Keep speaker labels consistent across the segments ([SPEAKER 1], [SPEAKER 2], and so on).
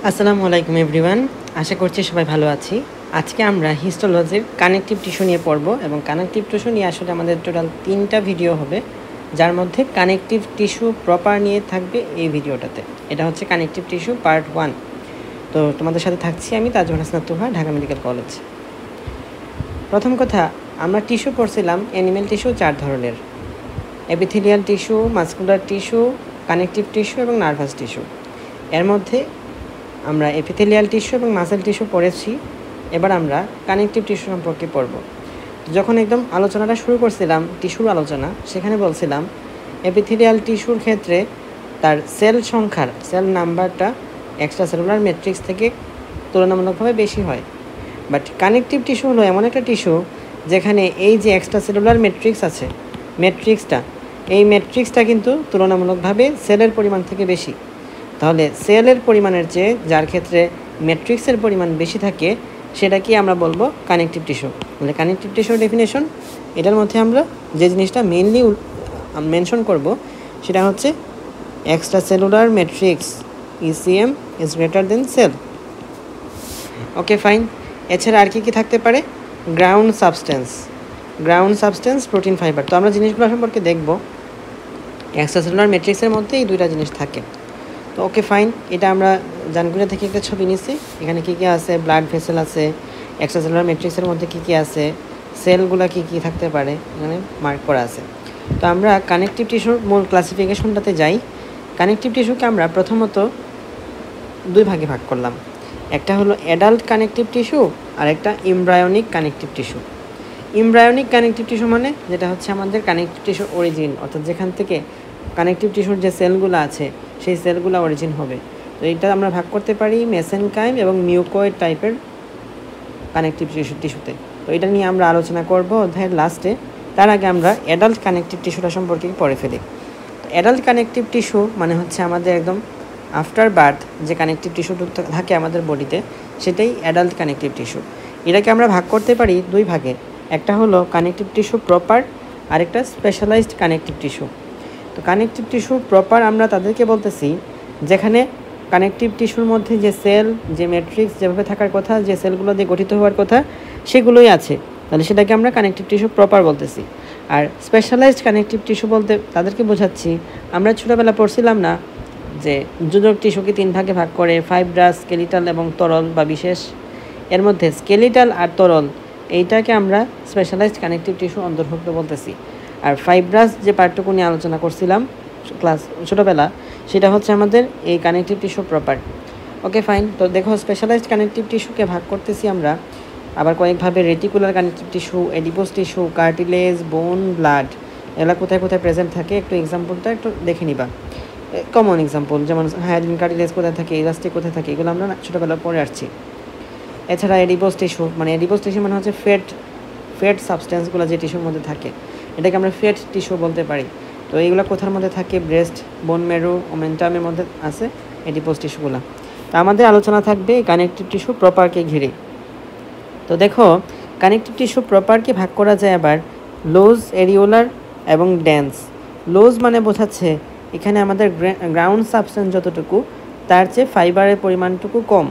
[SPEAKER 1] আসসালামু আলাইকুম এভরিওয়ান, আশা করছি সবাই ভালো আছি। আজকে আমরা হিস্টোলজির কানেকটিভ টিস্যু নিয়ে পড়ব এবং কানেকটিভ টিস্যু নিয়ে আসলে আমাদের টোটাল 3টা ভিডিও হবে, যার মধ্যে কানেকটিভ টিস্যু প্রপার নিয়ে থাকবে এই ভিডিওটাতে। এটা হচ্ছে কানেকটিভ টিস্যু পার্ট 1। তো তোমাদের সাথে থাকছি আমি তাজওয়ান হাসনাত তুহা, ঢাকা মেডিকেল কলেজ। প্রথম কথা, আমরা টিস্যু পড়ছিলাম অ্যানিমেল টিস্যু 4 ধরনের: epithelial tissue, muscular tissue, connective tissue এবং নার্ভাস টিস্যু। এর মধ্যে আমরা এপিথেলিয়াল টিস্যু এবং মাসেল টিস্যু পড়েছি। এবার আমরা কানেকটিভ টিস্যু সম্পর্কে পড়ব। যখন একদম আলোচনাটা শুরু করছিলাম, টিস্যুর আলোচনা, সেখানে বলছিলাম এপিথেলিয়াল টিস্যুর ক্ষেত্রে তার সেল নাম্বারটা এক্সট্রা সেলুলার ম্যাট্রিক্স থেকে তুলনামূলকভাবে বেশি হয়। বাট কানেকটিভ টিস্যু হলো এমন একটা টিস্যু যেখানে এই যে এক্সট্রা সেলুলার ম্যাট্রিক্স আছে, এই ম্যাট্রিক্সটা কিন্তু তুলনামূলকভাবে সেলের পরিমাণ থেকে বেশি। তাহলে সেলের পরিমাণের চেয়ে যার ক্ষেত্রে ম্যাট্রিক্সের পরিমাণ বেশি থাকে সেটাকে আমরা বলবো কানেকটিভ টিস্যু। তাহলে কানেকটিভ টিস্যুর ডেফিনেশন, এটার মধ্যে আমরা যে জিনিসটা মেইনলি মেনশন করব সেটা হচ্ছে extracellular matrix ECM is greater than cell. Okay, fine. এছাড়া আর কি থাকতে পারে? Ground substance, protein fibre. তো আমরা জিনিসগুলো সম্পর্কে দেখব। এক্সট্রা সেলুলার ম্যাট্রিক্সের মধ্যে এই দুইটা জিনিস থাকে। তো ওকে, ফাইন। এটা আমরা জানগুলা থেকে একটা ছবি নিচ্ছি। এখানে কী কী আছে? ব্লাড ভেসেল আছে, এক্সট্রা সেলুলার ম্যাট্রিক্সের মধ্যে কী কী আছে, সেলগুলো কী কী থাকতে পারে এখানে মার্ক করা আছে। তো আমরা কানেকটিভ টিস্যুর মূল ক্লাসিফিকেশনটাতে যাই। কানেকটিভ টিস্যুকে আমরা প্রথমত দুই ভাগে ভাগ করলাম। একটা হলো অ্যাডাল্ট কানেকটিভ টিস্যু আর একটা embryonic connective tissue. Embryonic connective tissue মানে যেটা হচ্ছে আমাদের কানেকটিভ টিস্যুর অরিজিন, অর্থাৎ যেখান থেকে কানেকটিভ টিস্যুর যে সেলগুলো আছে সেই সেলগুলো অরিজিন হবে। তো এটা আমরা ভাগ করতে পারি মেসেনকাইম এবং মিউকয়েড টাইপের কানেকটিভ টিস্যুতে। তো এটা নিয়ে আমরা আলোচনা করব অধ্যায়ের লাস্টে। তার আগে আমরা অ্যাডাল্ট কানেকটিভ টিস্যুটা সম্পর্কে পড়ে ফেলি। অ্যাডাল্ট কানেকটিভ টিস্যু মানে হচ্ছে আমাদের একদম আফটার বার্থ যে কানেকটিভ টিস্যু থাকে আমাদের বডিতে, সেটাই অ্যাডাল্ট কানেকটিভ টিস্যু। এটাকে আমরা ভাগ করতে পারি দুই ভাগে। একটা হলো কানেকটিভ টিস্যু প্রপার, আরেকটা স্পেশালাইজড কানেকটিভ টিস্যু। তো কানেকটিভ টিস্যু প্রপার আমরা তাদেরকে বলতেছি যেখানে কানেকটিভ টিস্যুর মধ্যে যে সেল, যে ম্যাট্রিক্স যেভাবে থাকার কথা, যে সেলগুলো দিয়ে গঠিত হওয়ার কথা, সেগুলোই আছে। তাহলে সেটাকে আমরা কানেকটিভ টিস্যু প্রপার বলতেছি। আর স্পেশালাইজড কানেকটিভ টিস্যু বলতে তাদেরকে বোঝাচ্ছি, আমরা ছোটোবেলা পড়ছিলাম না যে যোজক টিস্যুকে 3 ভাগে ভাগ করে: ফাইব্রাস, স্কেলিটাল এবং তরল বা বিশেষ। এর মধ্যে স্কেলিটাল আর তরল এইটাকে আমরা স্পেশালাইজড কানেকটিভ টিস্যু অন্তর্ভুক্ত বলতেছি। আর ফাইব্রাস যে পার্টটুকু নিয়ে আলোচনা করছিলাম ছোটোবেলা, সেটা হচ্ছে আমাদের এই connective tissue proper. Okay, fine. তো দেখো, স্পেশালাইজড কানেকটিভ টিস্যুকে ভাগ করতেছি আমরা আবার কয়েকভাবে: reticular connective tissue, adipose tissue, cartilage, bone, blood. এগুলো কোথায় কোথায় প্রেজেন্ট থাকে একটু এক্সাম্পলটা একটু দেখে নিবা। কমন এক্সাম্পল যেমন হায়ালিন কার্টিলেজ কোথায় থাকে, ইলাস্টিক কোথায় থাকে, এগুলো আমরা ছোটোবেলা পড়ে আসছি। এছাড়া এডিপোস টিস্যু মানে হচ্ছে ফ্যাট সাবস্টেন্সগুলো যে টিস্যুর মধ্যে থাকে, এটাকে আমরা ফ্যাট টিস্যু বলতে পারি। তো এইগুলো কোথার মধ্যে থাকে? ব্রেস্ট, বোন ম্যারো, ওমেন্টামের মধ্যে আছে এডিপোস টিস্যুগুলো। তো আমাদের আলোচনা থাকবে কানেকটিভ টিস্যু প্রপারকে ঘিরে। তো দেখো, কানেকটিভ টিস্যু প্রপারকে ভাগ করা যায় আবার লোজ, এরিওলার এবং ডেন্স। লোজ মানে বোঝাচ্ছে এখানে আমাদের গ্রাউন্ড সাবস্টেন্স যতটুকু, তার চেয়ে ফাইবারের পরিমাণটুকু কম।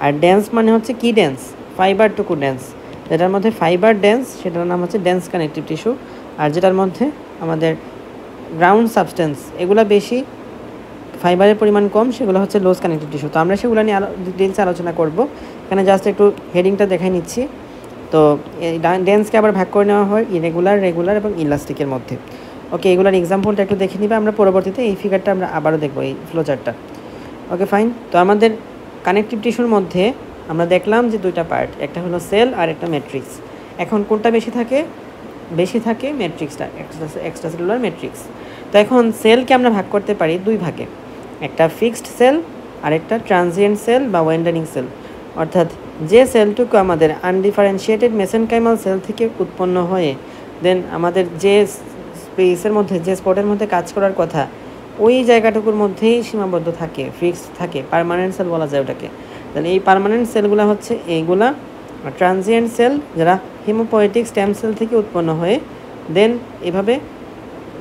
[SPEAKER 1] আর ডেন্স মানে হচ্ছে কি ডেন্স? ফাইবারটুকু ডেন্স। যেটার মধ্যে ফাইবার ডেন্স সেটার নাম হচ্ছে ডেন্স কানেকটিভ টিস্যু। আর যেটার মধ্যে আমাদের গ্রাউন্ড সাবস্টেন্স এগুলো বেশি, ফাইবারের পরিমাণ কম, সেগুলো হচ্ছে লোজ কানেকটিভ টিস্যু। তো আমরা সেগুলো নিয়ে ডিটেলসে আলোচনা করব। এখানে জাস্ট একটু হেডিংটা দেখাই নিচ্ছি। তো ডেন্সকে আবার ভাগ করে নেওয়া হয় ইরেগুলার, রেগুলার এবং ইলাস্টিকের মধ্যে। ওকে, এগুলোর এক্সাম্পলটা একটু দেখে নিবে আমরা পরবর্তীতে। এই ফিগারটা আমরা আবারও দেখবো, এই ফ্লোচার্টটা। ওকে, ফাইন। তো আমাদের কানেকটিভ টিস্যুর মধ্যে আমরা দেখলাম যে দুইটা পার্ট, একটা হলো সেল আর একটা ম্যাট্রিক্স। এখন কোনটা বেশি থাকে? ম্যাট্রিক্সটা, এক্সট্রা সেলুলার ম্যাট্রিক্স। তো এখন সেলকে আমরা ভাগ করতে পারি দুই ভাগে, একটা ফিক্সড সেল আর একটা ট্রানজিয়েন্ট সেল বা ওয়ান্ডারিং সেল। অর্থাৎ যে সেলটুকু আমাদের আনডিফারেন্সিয়েটেড মেসেনকাইমাল সেল থেকে উৎপন্ন হয়ে দেন আমাদের যে স্পেসের মধ্যে, যে স্পটের মধ্যে কাজ করার কথা, ওই জায়গাটুকুর মধ্যেই সীমাবদ্ধ থাকে, ফিক্সড থাকে, পার্মানেন্ট সেল বলা যায় ওটাকে। তাহলে এই পার্মানেন্ট সেলগুলো হচ্ছে এইগুলা। ট্রানজিয়েন্ট সেল যারা হিমোপয়েটিক স্টেম সেল থেকে উৎপন্ন হয়ে দেন এভাবে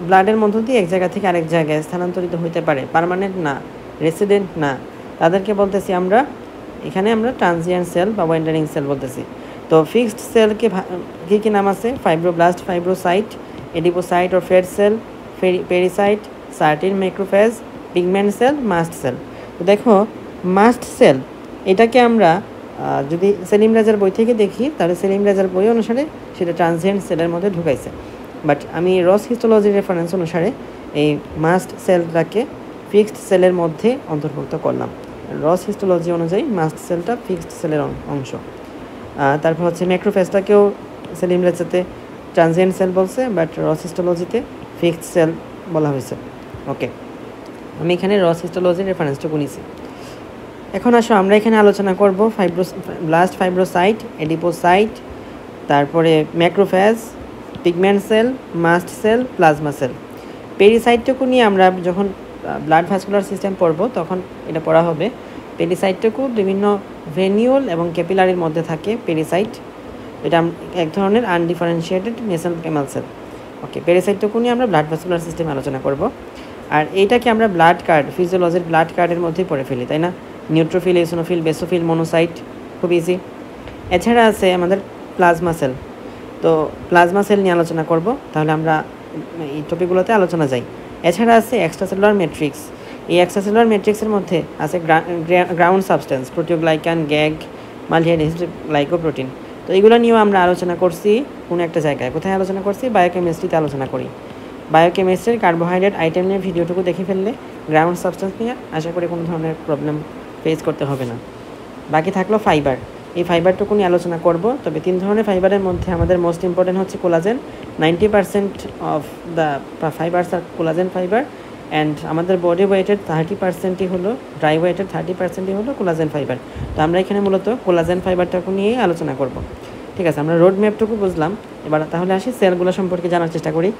[SPEAKER 1] ব্লাডের মধ্য দিয়ে এক জায়গা থেকে আরেক জায়গায় স্থানান্তরিত হতে পারে, পার্মানেন্ট না, রেসিডেন্ট না। তাদেরকে বলতেছি আমরা এখানে আমরা ট্রানজিয়েন্ট সেল বা ওয়ান্ডারিং সেল বলতেছি। তো ফিক্সড সেলকে কী নাম আছে? Fibroblast, fibrocyte, adipocyte or fat cell, pericyte, certain macrophage, pigment cell, mast cell. তো দেখো মাস্ট সেল এটাকে আমরা যদি সেলিম রাজার বই থেকে দেখি তাহলে সেলিম রাজার বই অনুসারে সেটা ট্রানজিয়েন্ট সেলের মধ্যে ঢুকাইছে, বাট আমি রস হিস্টোলজির রেফারেন্স অনুসারে এই মাস্ট সেলটাকে ফিক্সড সেলের মধ্যে অন্তর্ভুক্ত করলাম। রস হিস্টোলজি অনুযায়ী মাস্ট সেলটা ফিক্সড সেলের অংশ। তারপর হচ্ছে ম্যাক্রোফেজটাকেও সেলিম রাজাতে ট্রানজিয়েন্ট সেল বলছে, বাট রস হিস্টোলজিতে ফিক্সড সেল বলা হয়েছে। ওকে, আমি এখানে রস হিস্টোলজির রেফারেন্সটুকু নিছি। এখন আসো আমরা এখানে আলোচনা করব ব্লাস্ট, ফাইব্রোসাইট, এডিপোসাইট, তারপরে macrophage, pigment cell, mast cell, plasma cell. পেরিসাইটটুকু নিয়ে আমরা যখন ব্লাড ভাস্কুলার সিস্টেম পড়ব তখন এটা পড়া হবে। পেরিসাইটটুকু বিভিন্ন ভেনিউল এবং ক্যাপিলারির মধ্যে থাকে পেরিসাইট, এটা এক ধরনের আনডিফারেন্সিয়েটেড মেসেনকেমাল সেল। ওকে, পেরিসাইটটুকু নিয়ে আমরা ব্লাড ভাস্কুলার সিস্টেম আলোচনা করব। আর এইটাকে আমরা ব্লাড কার্ড, ফিজিওলজির ব্লাড কার্ডের মধ্যেই পড়ে ফেলি, তাই না? নিউট্রোফিল, ইসোনোফিল, বেসোফিল, মনোসাইট, খুব ইজি। এছাড়া আছে আমাদের প্লাজমা সেল। তো প্লাজমা সেল নিয়ে আলোচনা করব, তাহলে আমরা এই টপিকগুলোতে আলোচনা যাই। এছাড়া আছে এক্সট্রাসেলুলার ম্যাট্রিক্স। এই এক্সট্রাসেলুলার ম্যাট্রিক্সের মধ্যে আছে ground substance, proteoglycan, GAG, multihydroxy glycoprotein. তো এইগুলো নিয়েও আমরা আলোচনা করছি কোনো একটা জায়গায়। কোথায় আলোচনা করছি? বায়োকেমিস্ট্রিতে আলোচনা করি। বায়োকেমিস্ট্রির কার্বোহাইড্রেট আইটেম নিয়ে ভিডিওটুকু দেখে ফেললে গ্রাউন্ড সাবস্টেন্স নিয়ে আশা করি কোনো ধরনের প্রবলেম ফেস করতে হবে না। বাকি থাকলো ফাইবার। এই ফাইবারটুকু নিয়ে আলোচনা করব। তবে 3 ধরনের ফাইবারের মধ্যে আমাদের মোস্ট ইম্পর্টেন্ট হচ্ছে collagen. 90% of the fibres are collagen fibre, and আমাদের বডি ওয়েটের 30%ই হলো ড্রাই ওয়েটের 30%ই হলো কোলাজেন ফাইবার। তো আমরা এখানে মূলত কোলাজেন ফাইবারটাকে নিয়েই আলোচনা করব। ঠিক আছে, আমরা রোড ম্যাপটুকু বুঝলাম। এবার তাহলে আসি সেলগুলো সম্পর্কে জানার চেষ্টা করি।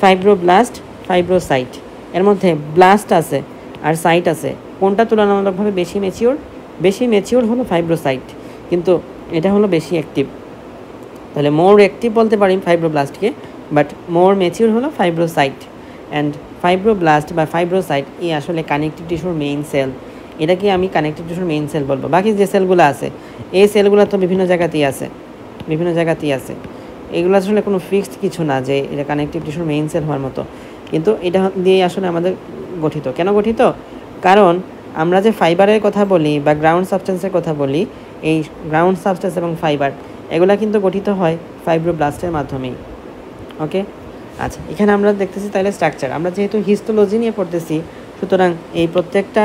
[SPEAKER 1] ফাইব্রোব্লাস্ট, ফাইব্রোসাইট, এর মধ্যে ব্লাস্ট আছে আর সাইট আছে। কোনটা তুলনামূলকভাবে বেশি ম্যাচিওর? বেশি ম্যাচিওর হলো ফাইব্রোসাইট, কিন্তু এটা হলো বেশি অ্যাক্টিভ। তাহলে মোর অ্যাক্টিভ বলতে পারি ফাইব্রোব্লাস্টকে, বাট মোর ম্যাচিওর হলো ফাইব্রোসাইট। অ্যান্ড ফাইব্রোব্লাস্ট বা ফাইব্রোসাইট এই আসলে কানেকটিভ টিস্যুর মেইন সেল। এটাকে আমি কানেকটিভ টিস্যুর মেইন সেল বলবো। বাকি যে সেলগুলো আছে এই সেলগুলো তো বিভিন্ন জায়গাতেই আছে, বিভিন্ন জায়গাতেই আছে। এগুলো আসলে কোনো ফিক্সড কিছু না যে এটা কানেকটিভ টিস্যুর মেইন সেল হওয়ার মতো, কিন্তু এটা দিয়ে আসলে আমাদের গঠিত। কেন গঠিত? কারণ আমরা যে ফাইবারের কথা বলি বা গ্রাউন্ড সাবস্টেন্সের কথা বলি, এই গ্রাউন্ড সাবস্টেন্স এবং ফাইবার এগুলা কিন্তু গঠিত হয় ফাইব্রোব্লাস্টের মাধ্যমেই। ওকে, আচ্ছা, এখানে আমরা দেখতেছি তাহলে স্ট্রাকচার। আমরা যেহেতু হিস্টোলজি নিয়ে পড়তেছি, সুতরাং এই প্রত্যেকটা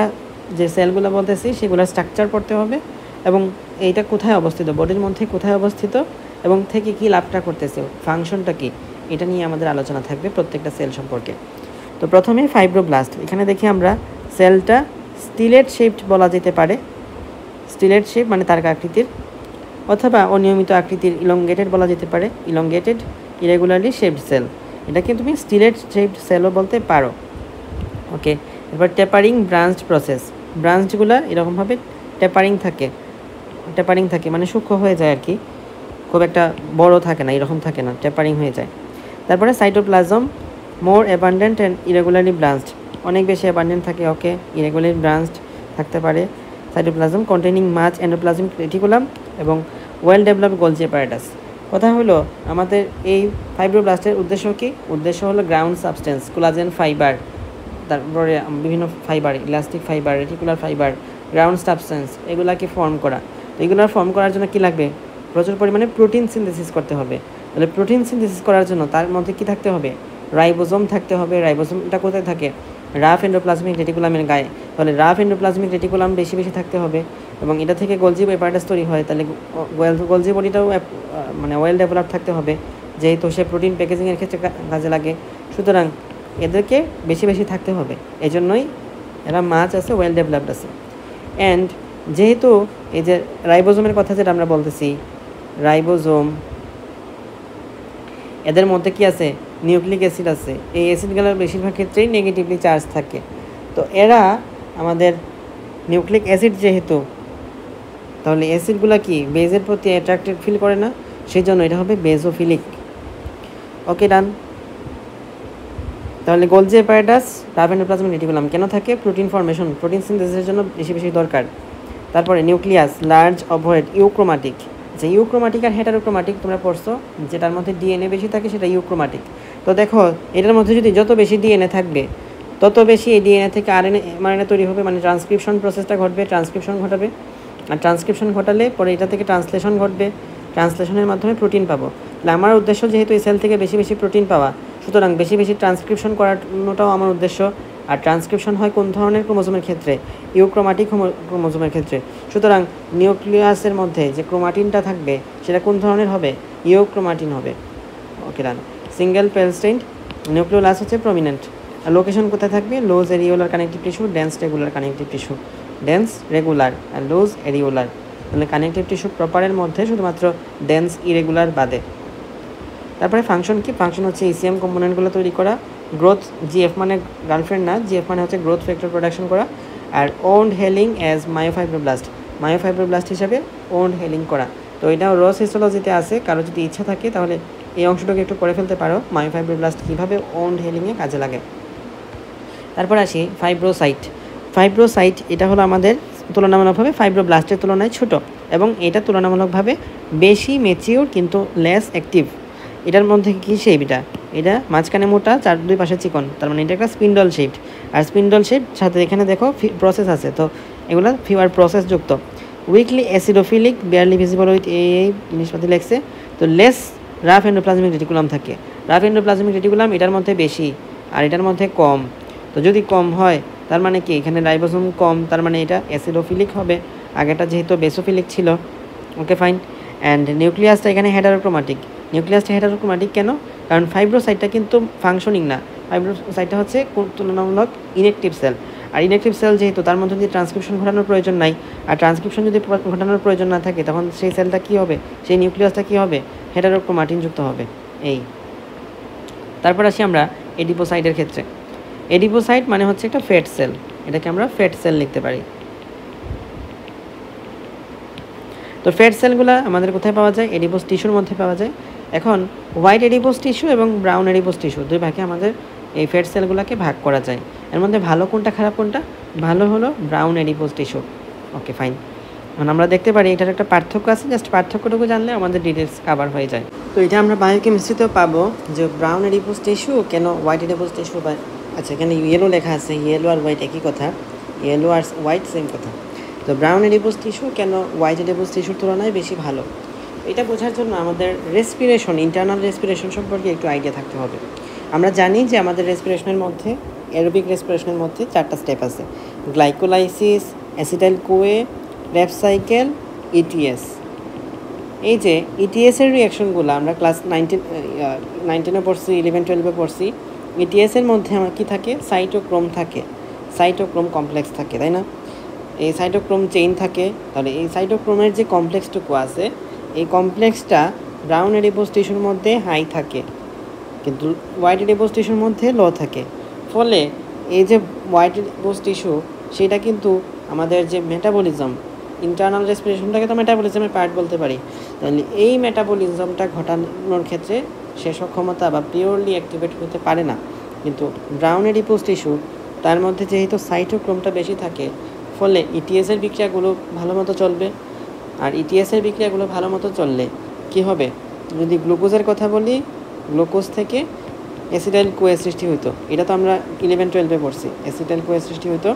[SPEAKER 1] যে সেলগুলো বলতেছি সেগুলোর স্ট্রাকচার পড়তে হবে, এবং এইটা কোথায় অবস্থিত, বডির মধ্যে কোথায় অবস্থিত, এবং থেকে কী লাভটা করতেছে, ফাংশনটা কী, এটা নিয়ে আমাদের আলোচনা থাকবে প্রত্যেকটা সেল সম্পর্কে। তো প্রথমে ফাইব্রোব্লাস্ট। এখানে দেখি আমরা সেলটা স্টিলেট শেপড বলা যেতে পারে। স্টিলেট শেপ মানে তারকা আকৃতির, অথবা অনিয়মিত আকৃতির ইলংগেটেড বলা যেতে পারে। ইলংগেটেড, ইরেগুলারলি শেপড সেল, এটাকে তুমি স্টিলেট শেপড সেলও বলতে পারো। ওকে, এবার টেপারিং ব্রাঞ্চড প্রসেস। ব্রাঞ্চগুলো এরকমভাবে টেপারিং থাকে মানে সূক্ষ্ম হয়ে যায় আর কি, খুব একটা বড় থাকে না, এরকম থাকে না, টেপারিং হয়ে যায়। তারপরে cytoplasm, more abundant and irregularly branched, অনেক বেশি অ্যাবান্ডেন্ট থাকে। ওকে, ইরেগুলারলি ব্রাঞ্চড থাকতে পারে। Cytoplasm containing much endoplasmic reticulum এবং ওয়েল ডেভেলপড গোলজি অ্যাপারেটাস। কথা হলো আমাদের এই ফাইব্রোব্লাস্টের উদ্দেশ্য কী? উদ্দেশ্য হলো গ্রাউন্ড সাবস্টেন্স, কোলাজেন ফাইবার, তারপরে বিভিন্ন fibre, elastic fibre, reticular fibre, ground substance, এগুলাকে ফর্ম করা। তো এগুলো ফর্ম করার জন্য কী লাগবে? প্রচুর পরিমাণে প্রোটিন সিনথেসিস করতে হবে। তাহলে প্রোটিন সিনথেসিস করার জন্য তার মধ্যে কী থাকতে হবে? রাইবোজোম থাকতে হবে। রাইবোজোমটা কোথায় থাকে? রাফ এন্ডোপ্লাজমিক রেটিকুলামের গায়ে। তাহলে রাফ এন্ডোপ্লাজমিক রেটিকুলাম বেশি বেশি থাকতে হবে, এবং এটা থেকে গোলজি অ্যাপারেটাস তৈরি হয়। তাহলে গোলজি বডিটাও মানে ওয়েল ডেভেলপ থাকতে হবে, যেহেতু সে প্রোটিন প্যাকেজিংয়ের ক্ষেত্রে কাজে লাগে। সুতরাং এদেরকে বেশি বেশি থাকতে হবে, এজন্যই এরা মাছ আছে, ওয়েল ডেভেলপড আছে। অ্যান্ড যেহেতু এই যে রাইবোজোমের কথা যেটা আমরা বলতেছি, রাইবোজোম, এদের মধ্যে কি আছে? নিউক্লিক অ্যাসিড আছে। এই অ্যাসিডগুলোর বেশিরভাগ ক্ষেত্রেই নেগেটিভলি চার্জ থাকে। তো এরা আমাদের নিউক্লিক অ্যাসিড যেহেতু, তাহলে অ্যাসিডগুলো কি বেজের প্রতি অ্যাট্রাক্টেড ফিল করে না, সেই জন্য এটা হবে বেজোফিলিক। ওকে, ডান। তাহলে Golgi apparatus rough endoplasmic reticulum কেন থাকে? প্রোটিন ফর্মেশন, প্রোটিন সিনথেসিসের জন্য বেশি বেশি দরকার। তারপরে নিউক্লিয়াস লার্জ ওভয়েড ইউক্রোমাটিক, যে ইউক্রোমাটিক আর হেটারোক্রোমাটিক তোমরা পড়ছো, যেটার মধ্যে ডিএনএ বেশি থাকে সেটা ইউক্রোমাটিক। তো দেখো এটার মধ্যে যদি যত বেশি ডিএনএ থাকবে তত বেশি এই ডিএনএ থেকে আরএনএ এমআরএনএ তৈরি হবে, মানে ট্রান্সক্রিপশন প্রসেসটা ঘটবে, ট্রান্সক্রিপশন ঘটাবে। আর ট্রান্সক্রিপশন ঘটালে পরে এটা থেকে ট্রান্সলেশন ঘটবে, ট্রান্সলেশনের মাধ্যমে প্রোটিন পাবো। তাহলে আমার উদ্দেশ্য যেহেতু এই সেল থেকে বেশি বেশি প্রোটিন পাওয়া, সুতরাং বেশি বেশি ট্রান্সক্রিপশন করানোটাও আমার উদ্দেশ্য। আর ট্রান্সক্রিপশন হয় কোন ধরনের ক্রোমোজোমের ক্ষেত্রে? ইউক্রোমাটিক ক্রোমোজোমের ক্ষেত্রে। সুতরাং নিউক্লিয়াসের মধ্যে যে ক্রোমাটিনটা থাকবে সেটা কোন ধরনের হবে? ইউক্রোমাটিন হবে। Okay done. Single pale stained nucleolus হচ্ছে প্রমিনেন্ট। আর লোকেশন কোথায় থাকবে? Loose areolar connective tissue, dense regular connective tissue. Dense regular আর লোজ এরিওলার, তাহলে কানেকটিভ টিস্যু প্রপারের মধ্যে শুধুমাত্র ডেন্স ইরেগুলার বাদে। তারপরে ফাংশন কি? ফাংশন হচ্ছে ইসিএম কম্পোনেন্টগুলো তৈরি করা, গ্রোথ, জিএফ মানে গার্লফ্রেন্ড না, জিএফ মানে হচ্ছে গ্রোথ ফ্যাক্টর প্রোডাকশন করা, আর ওন্ড হেলিং অ্যাজ মায়োফাইব্রোব্লাস্ট, মায়োফাইব্রোব্লাস্ট হিসাবে ওন্ড হেলিং করা। তো এটাও রস হিস্টোলজিতে আছে, কারো যদি ইচ্ছা থাকে তাহলে এই অংশটাকে একটু করে ফেলতে পারো, মায়োফাইব্রোব্লাস্ট কীভাবে ওন্ড হেলিংয়ে কাজে লাগে। তারপর আসি ফাইব্রোসাইট। ফাইব্রোসাইট এটা হলো আমাদের তুলনামূলকভাবে ফাইব্রোব্লাস্টের তুলনায় ছোট, এবং এটা তুলনামূলকভাবে বেশি ম্যাচিওর কিন্তু লেস অ্যাক্টিভ। এটার মধ্যে কী শেপ? এটা মাঝখানে মোটা, চার দুই পাশে চিকন, তার মানে এটা একটা স্পিন্ডল শেপ। আর স্পিন্ডল শেপ সাথে এখানে দেখো প্রসেস আছে, তো এগুলো ফিওয়ার প্রসেসযুক্ত। Weakly acidophilic, barely visible with এই জিনিসপাতি লেগছে। তো লেস রাফ এন্ডোপ্লাজমিক রেটিকুলাম থাকে। রাফ এন্ডোপ্লাজমিক রেটিকুলাম এটার মধ্যে বেশি আর এটার মধ্যে কম। তো যদি কম হয় তার মানে কি? এখানে রাইবোসোম কম, তার মানে এটা অ্যাসিডোফিলিক হবে, আগেটা যেহেতু বেসোফিলিক ছিল। Okay fine. অ্যান্ড নিউক্লিয়াসটা এখানে হেটারোক্রোমাটিক। নিউক্লিয়াসটা হেটারোক্রোমাটিক কেন? কারণ ফাইব্রোসাইটটা কিন্তু ফাংশনিং না, ফাইব্রোসাইটটা হচ্ছে তুলনামূলক ইনঅ্যাক্টিভ সেল। আর ইনঅ্যাক্টিভ সেল যেহেতু, তার মধ্যে যদি ট্রান্সক্রিপশন ঘটানোর প্রয়োজন নাই, আর ট্রান্সক্রিপশন যদি ঘটানোর প্রয়োজন না থাকে, তখন সেই সেলটা কী হবে? সেই নিউক্লিয়াসটা কী হবে? হেটারোক্রোমাটিনযুক্ত হবে। এই তারপর আসি আমরা এডিপোসাইটের ক্ষেত্রে। এডিপোসাইট মানে হচ্ছে একটা ফ্যাট সেল, এটাকে আমরা ফ্যাট সেল লিখতে পারি। তো ফ্যাট সেলগুলো আমাদের কোথায় পাওয়া যায়? এডিপোস টিস্যুর মধ্যে পাওয়া যায়। এখন হোয়াইট এডিপোস টিস্যু এবং ব্রাউন এডিপোস টিস্যু দুই ভাগে আমাদের এই ফ্যাট সেলগুলোকে ভাগ করা যায়। এর মধ্যে ভালো কোনটা খারাপ কোনটা? ভালো হলো brown adipose tissue. Okay fine. এখন আমরা দেখতে পারি এটার একটা পার্থক্য আছে, জাস্ট পার্থক্যটুকু জানলে আমাদের ডিটেলস কভার হয়ে যায়। তো এটা আমরা বায়োকেমিস্ট্রিতেও পাবো যে ব্রাউন এডিপোস টিস্যু কেন হোয়াইট এডিপোস টিস্যু, বা আচ্ছা এখানে ইয়েলো লেখা আছে, ইয়েলো আর হোয়াইট একই কথা, ইয়েলো আর হোয়াইট সেম কথা। তো ব্রাউন এডিপোস টিস্যু কেন হোয়াইট এডিপোস টিস্যুর তুলনায় বেশি ভালো? এটা বোঝার জন্য আমাদের রেসপিরেশন, ইন্টারনাল রেসপিরেশন সম্পর্কে একটু আইডিয়া থাকতে হবে। আমরা জানি যে আমাদের রেসপিরেশনের মধ্যে, অ্যারোবিক রেসপিরেশনের মধ্যে 4টা স্টেপ আছে: glycolysis, acetyl CoA, rape cycle, ETS. এই যে ইটিএসের রিয়াকশনগুলো আমরা ক্লাস 19-এ পড়ছি, 11-12-এ পড়ছি। ইটিএসের মধ্যে আমার কী থাকে? সাইটোক্রোম থাকে, সাইটোক্রোম কমপ্লেক্স থাকে, তাই না? এই সাইটোক্রোম চেইন থাকে। তাহলে এই সাইটোক্রোমের যে কমপ্লেক্সটুকু আছে, এই কমপ্লেক্সটা ব্রাউন এডিপোস টিস্যুর মধ্যে হাই থাকে, কিন্তু হোয়াইট এডিপোস টিস্যুর মধ্যে লো থাকে। ফলে এই যে হোয়াইট এডিপোস টিস্যু, সেটা কিন্তু আমাদের যে মেটাবলিজম, ইন্টারনাল রেসপিরেশনটাকে তো মেটাবলিজমের পার্ট বলতে পারি। তাহলে এই মেটাবলিজমটা ঘটানোর ক্ষেত্রে সে সক্ষমতা বা পিওরলি অ্যাক্টিভেট হতে পারে না। কিন্তু ব্রাউন এডিপোস টিস্যু, তার মধ্যে যেহেতু সাইটোক্রোমটা বেশি থাকে, ফলে ইটিএসের বিক্রিয়াগুলো ভালো মতো চলবে। আর ইটিএসের বিক্রিয়াগুলো ভালো মতো চললে কী হবে? যদি গ্লুকোজের কথা বলি, গ্লুকোজ থেকে অ্যাসিটাইল কোয়ে সৃষ্টি হতো, এটা তো আমরা 11-12-এ পড়ছি। অ্যাসিটাইল কোয়ে সৃষ্টি হতো,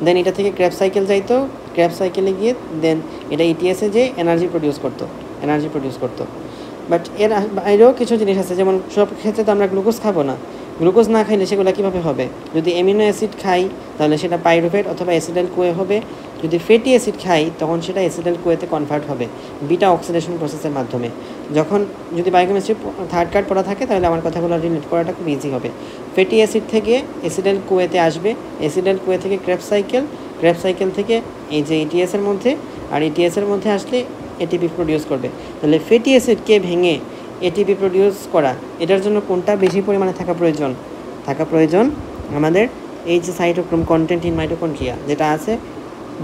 [SPEAKER 1] দেন এটা থেকে ক্র্যাব সাইকেল যাইতো, ক্র্যাব সাইকেলে গিয়ে দেন এটা ইটিএসে যে এনার্জি প্রডিউস করতো। বাট এর বাইরেও কিছু জিনিস আছে, যেমন সব ক্ষেত্রে তো আমরা গ্লুকোজ খাবো না। গ্লুকোজ না খাইলে সেগুলো কীভাবে হবে? যদি অ্যামিনো অ্যাসিড খাই তাহলে সেটা পাইরুভেট অথবা অ্যাসিটাইল কোয়ে হবে। যদি ফ্যাটি অ্যাসিড খাই তখন সেটা অ্যাসিটাইল কোয়েতে কনভার্ট হবে বিটা অক্সিডেশন প্রসেসের মাধ্যমে। যদি বায়োকেমিস্ট্রি 3rd কার্ড পড়া থাকে তাহলে আমার কথাগুলো রিলেট করাটা খুব ইজি হবে। ফ্যাটি অ্যাসিড থেকে অ্যাসিটাইল কোয়েতে আসবে, অ্যাসিটাইল কোয়ে থেকে ক্র্যাব সাইকেল থেকে এই যে ইটিএসের মধ্যে, আর ইটিএসের মধ্যে আসলে এটিপি প্রডিউস করবে। তাহলে ফ্যাটি অ্যাসিডকে ভেঙে এটিপি প্রডিউস করা, এটার জন্য কোনটা বেশি পরিমাণে থাকা প্রয়োজন? আমাদের এই যে সাইটোক্রোম কন্টেন্ট ইন মাইটোকন্ড্রিয়া যেটা আছে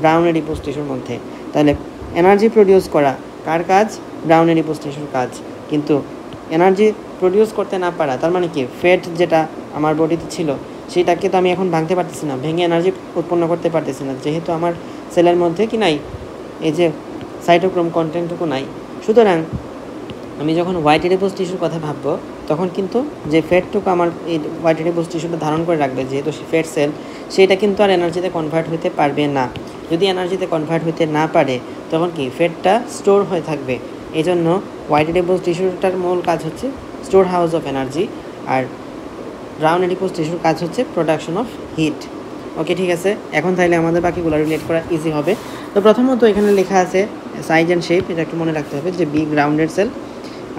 [SPEAKER 1] ব্রাউন এডিপোস টিস্যুর মধ্যে। তাহলে এনার্জি প্রডিউস করা কার কাজ? ব্রাউন এডিপোস টিস্যুর কাজ। কিন্তু এনার্জি প্রডিউস করতে না পারা, তার মানে কি ফ্যাট যেটা আমার বডিতে ছিল সেটাকে তো আমি এখন ভাঙতে পারতেছি না, ভেঙে এনার্জি উৎপন্ন করতে পারতেছি না, যেহেতু আমার সেলের মধ্যে কি নাই, এই যে সাইটোক্রোম কন্টেন্টটুকু নাই। সুতরাং আমি যখন হোয়াইট এডিপোজ টিস্যুর কথা ভাববো তখন কিন্তু যে ফ্যাটটুকু আমার এই হোয়াইট এডিপোজ টিস্যুটা ধারণ করে রাখবে, যেহেতু ফ্যাট সেল, সেটা কিন্তু আর এনার্জিতে কনভার্ট হতে পারবে না। যদি এনার্জিতে কনভার্ট হতে না পারে তখন কি ফ্যাটটা স্টোর হয়ে থাকবে। এই জন্য হোয়াইট এডিপোজ টিস্যুটার মূল কাজ হচ্ছে স্টোর হাউস অফ এনার্জি, আর ব্রাউন এডিপোজ টিস্যুর কাজ হচ্ছে প্রোডাকশন অফ হিট। ওকে, ঠিক আছে, এখন তাহলে আমাদের বাকিগুলো রিলেট করা ইজি হবে। তো প্রথমত এখানে লেখা আছে সাইজ অ্যান্ড শেপ, এটা একটু মনে রাখতে হবে যে বিগ রাউন্ডেড সেল,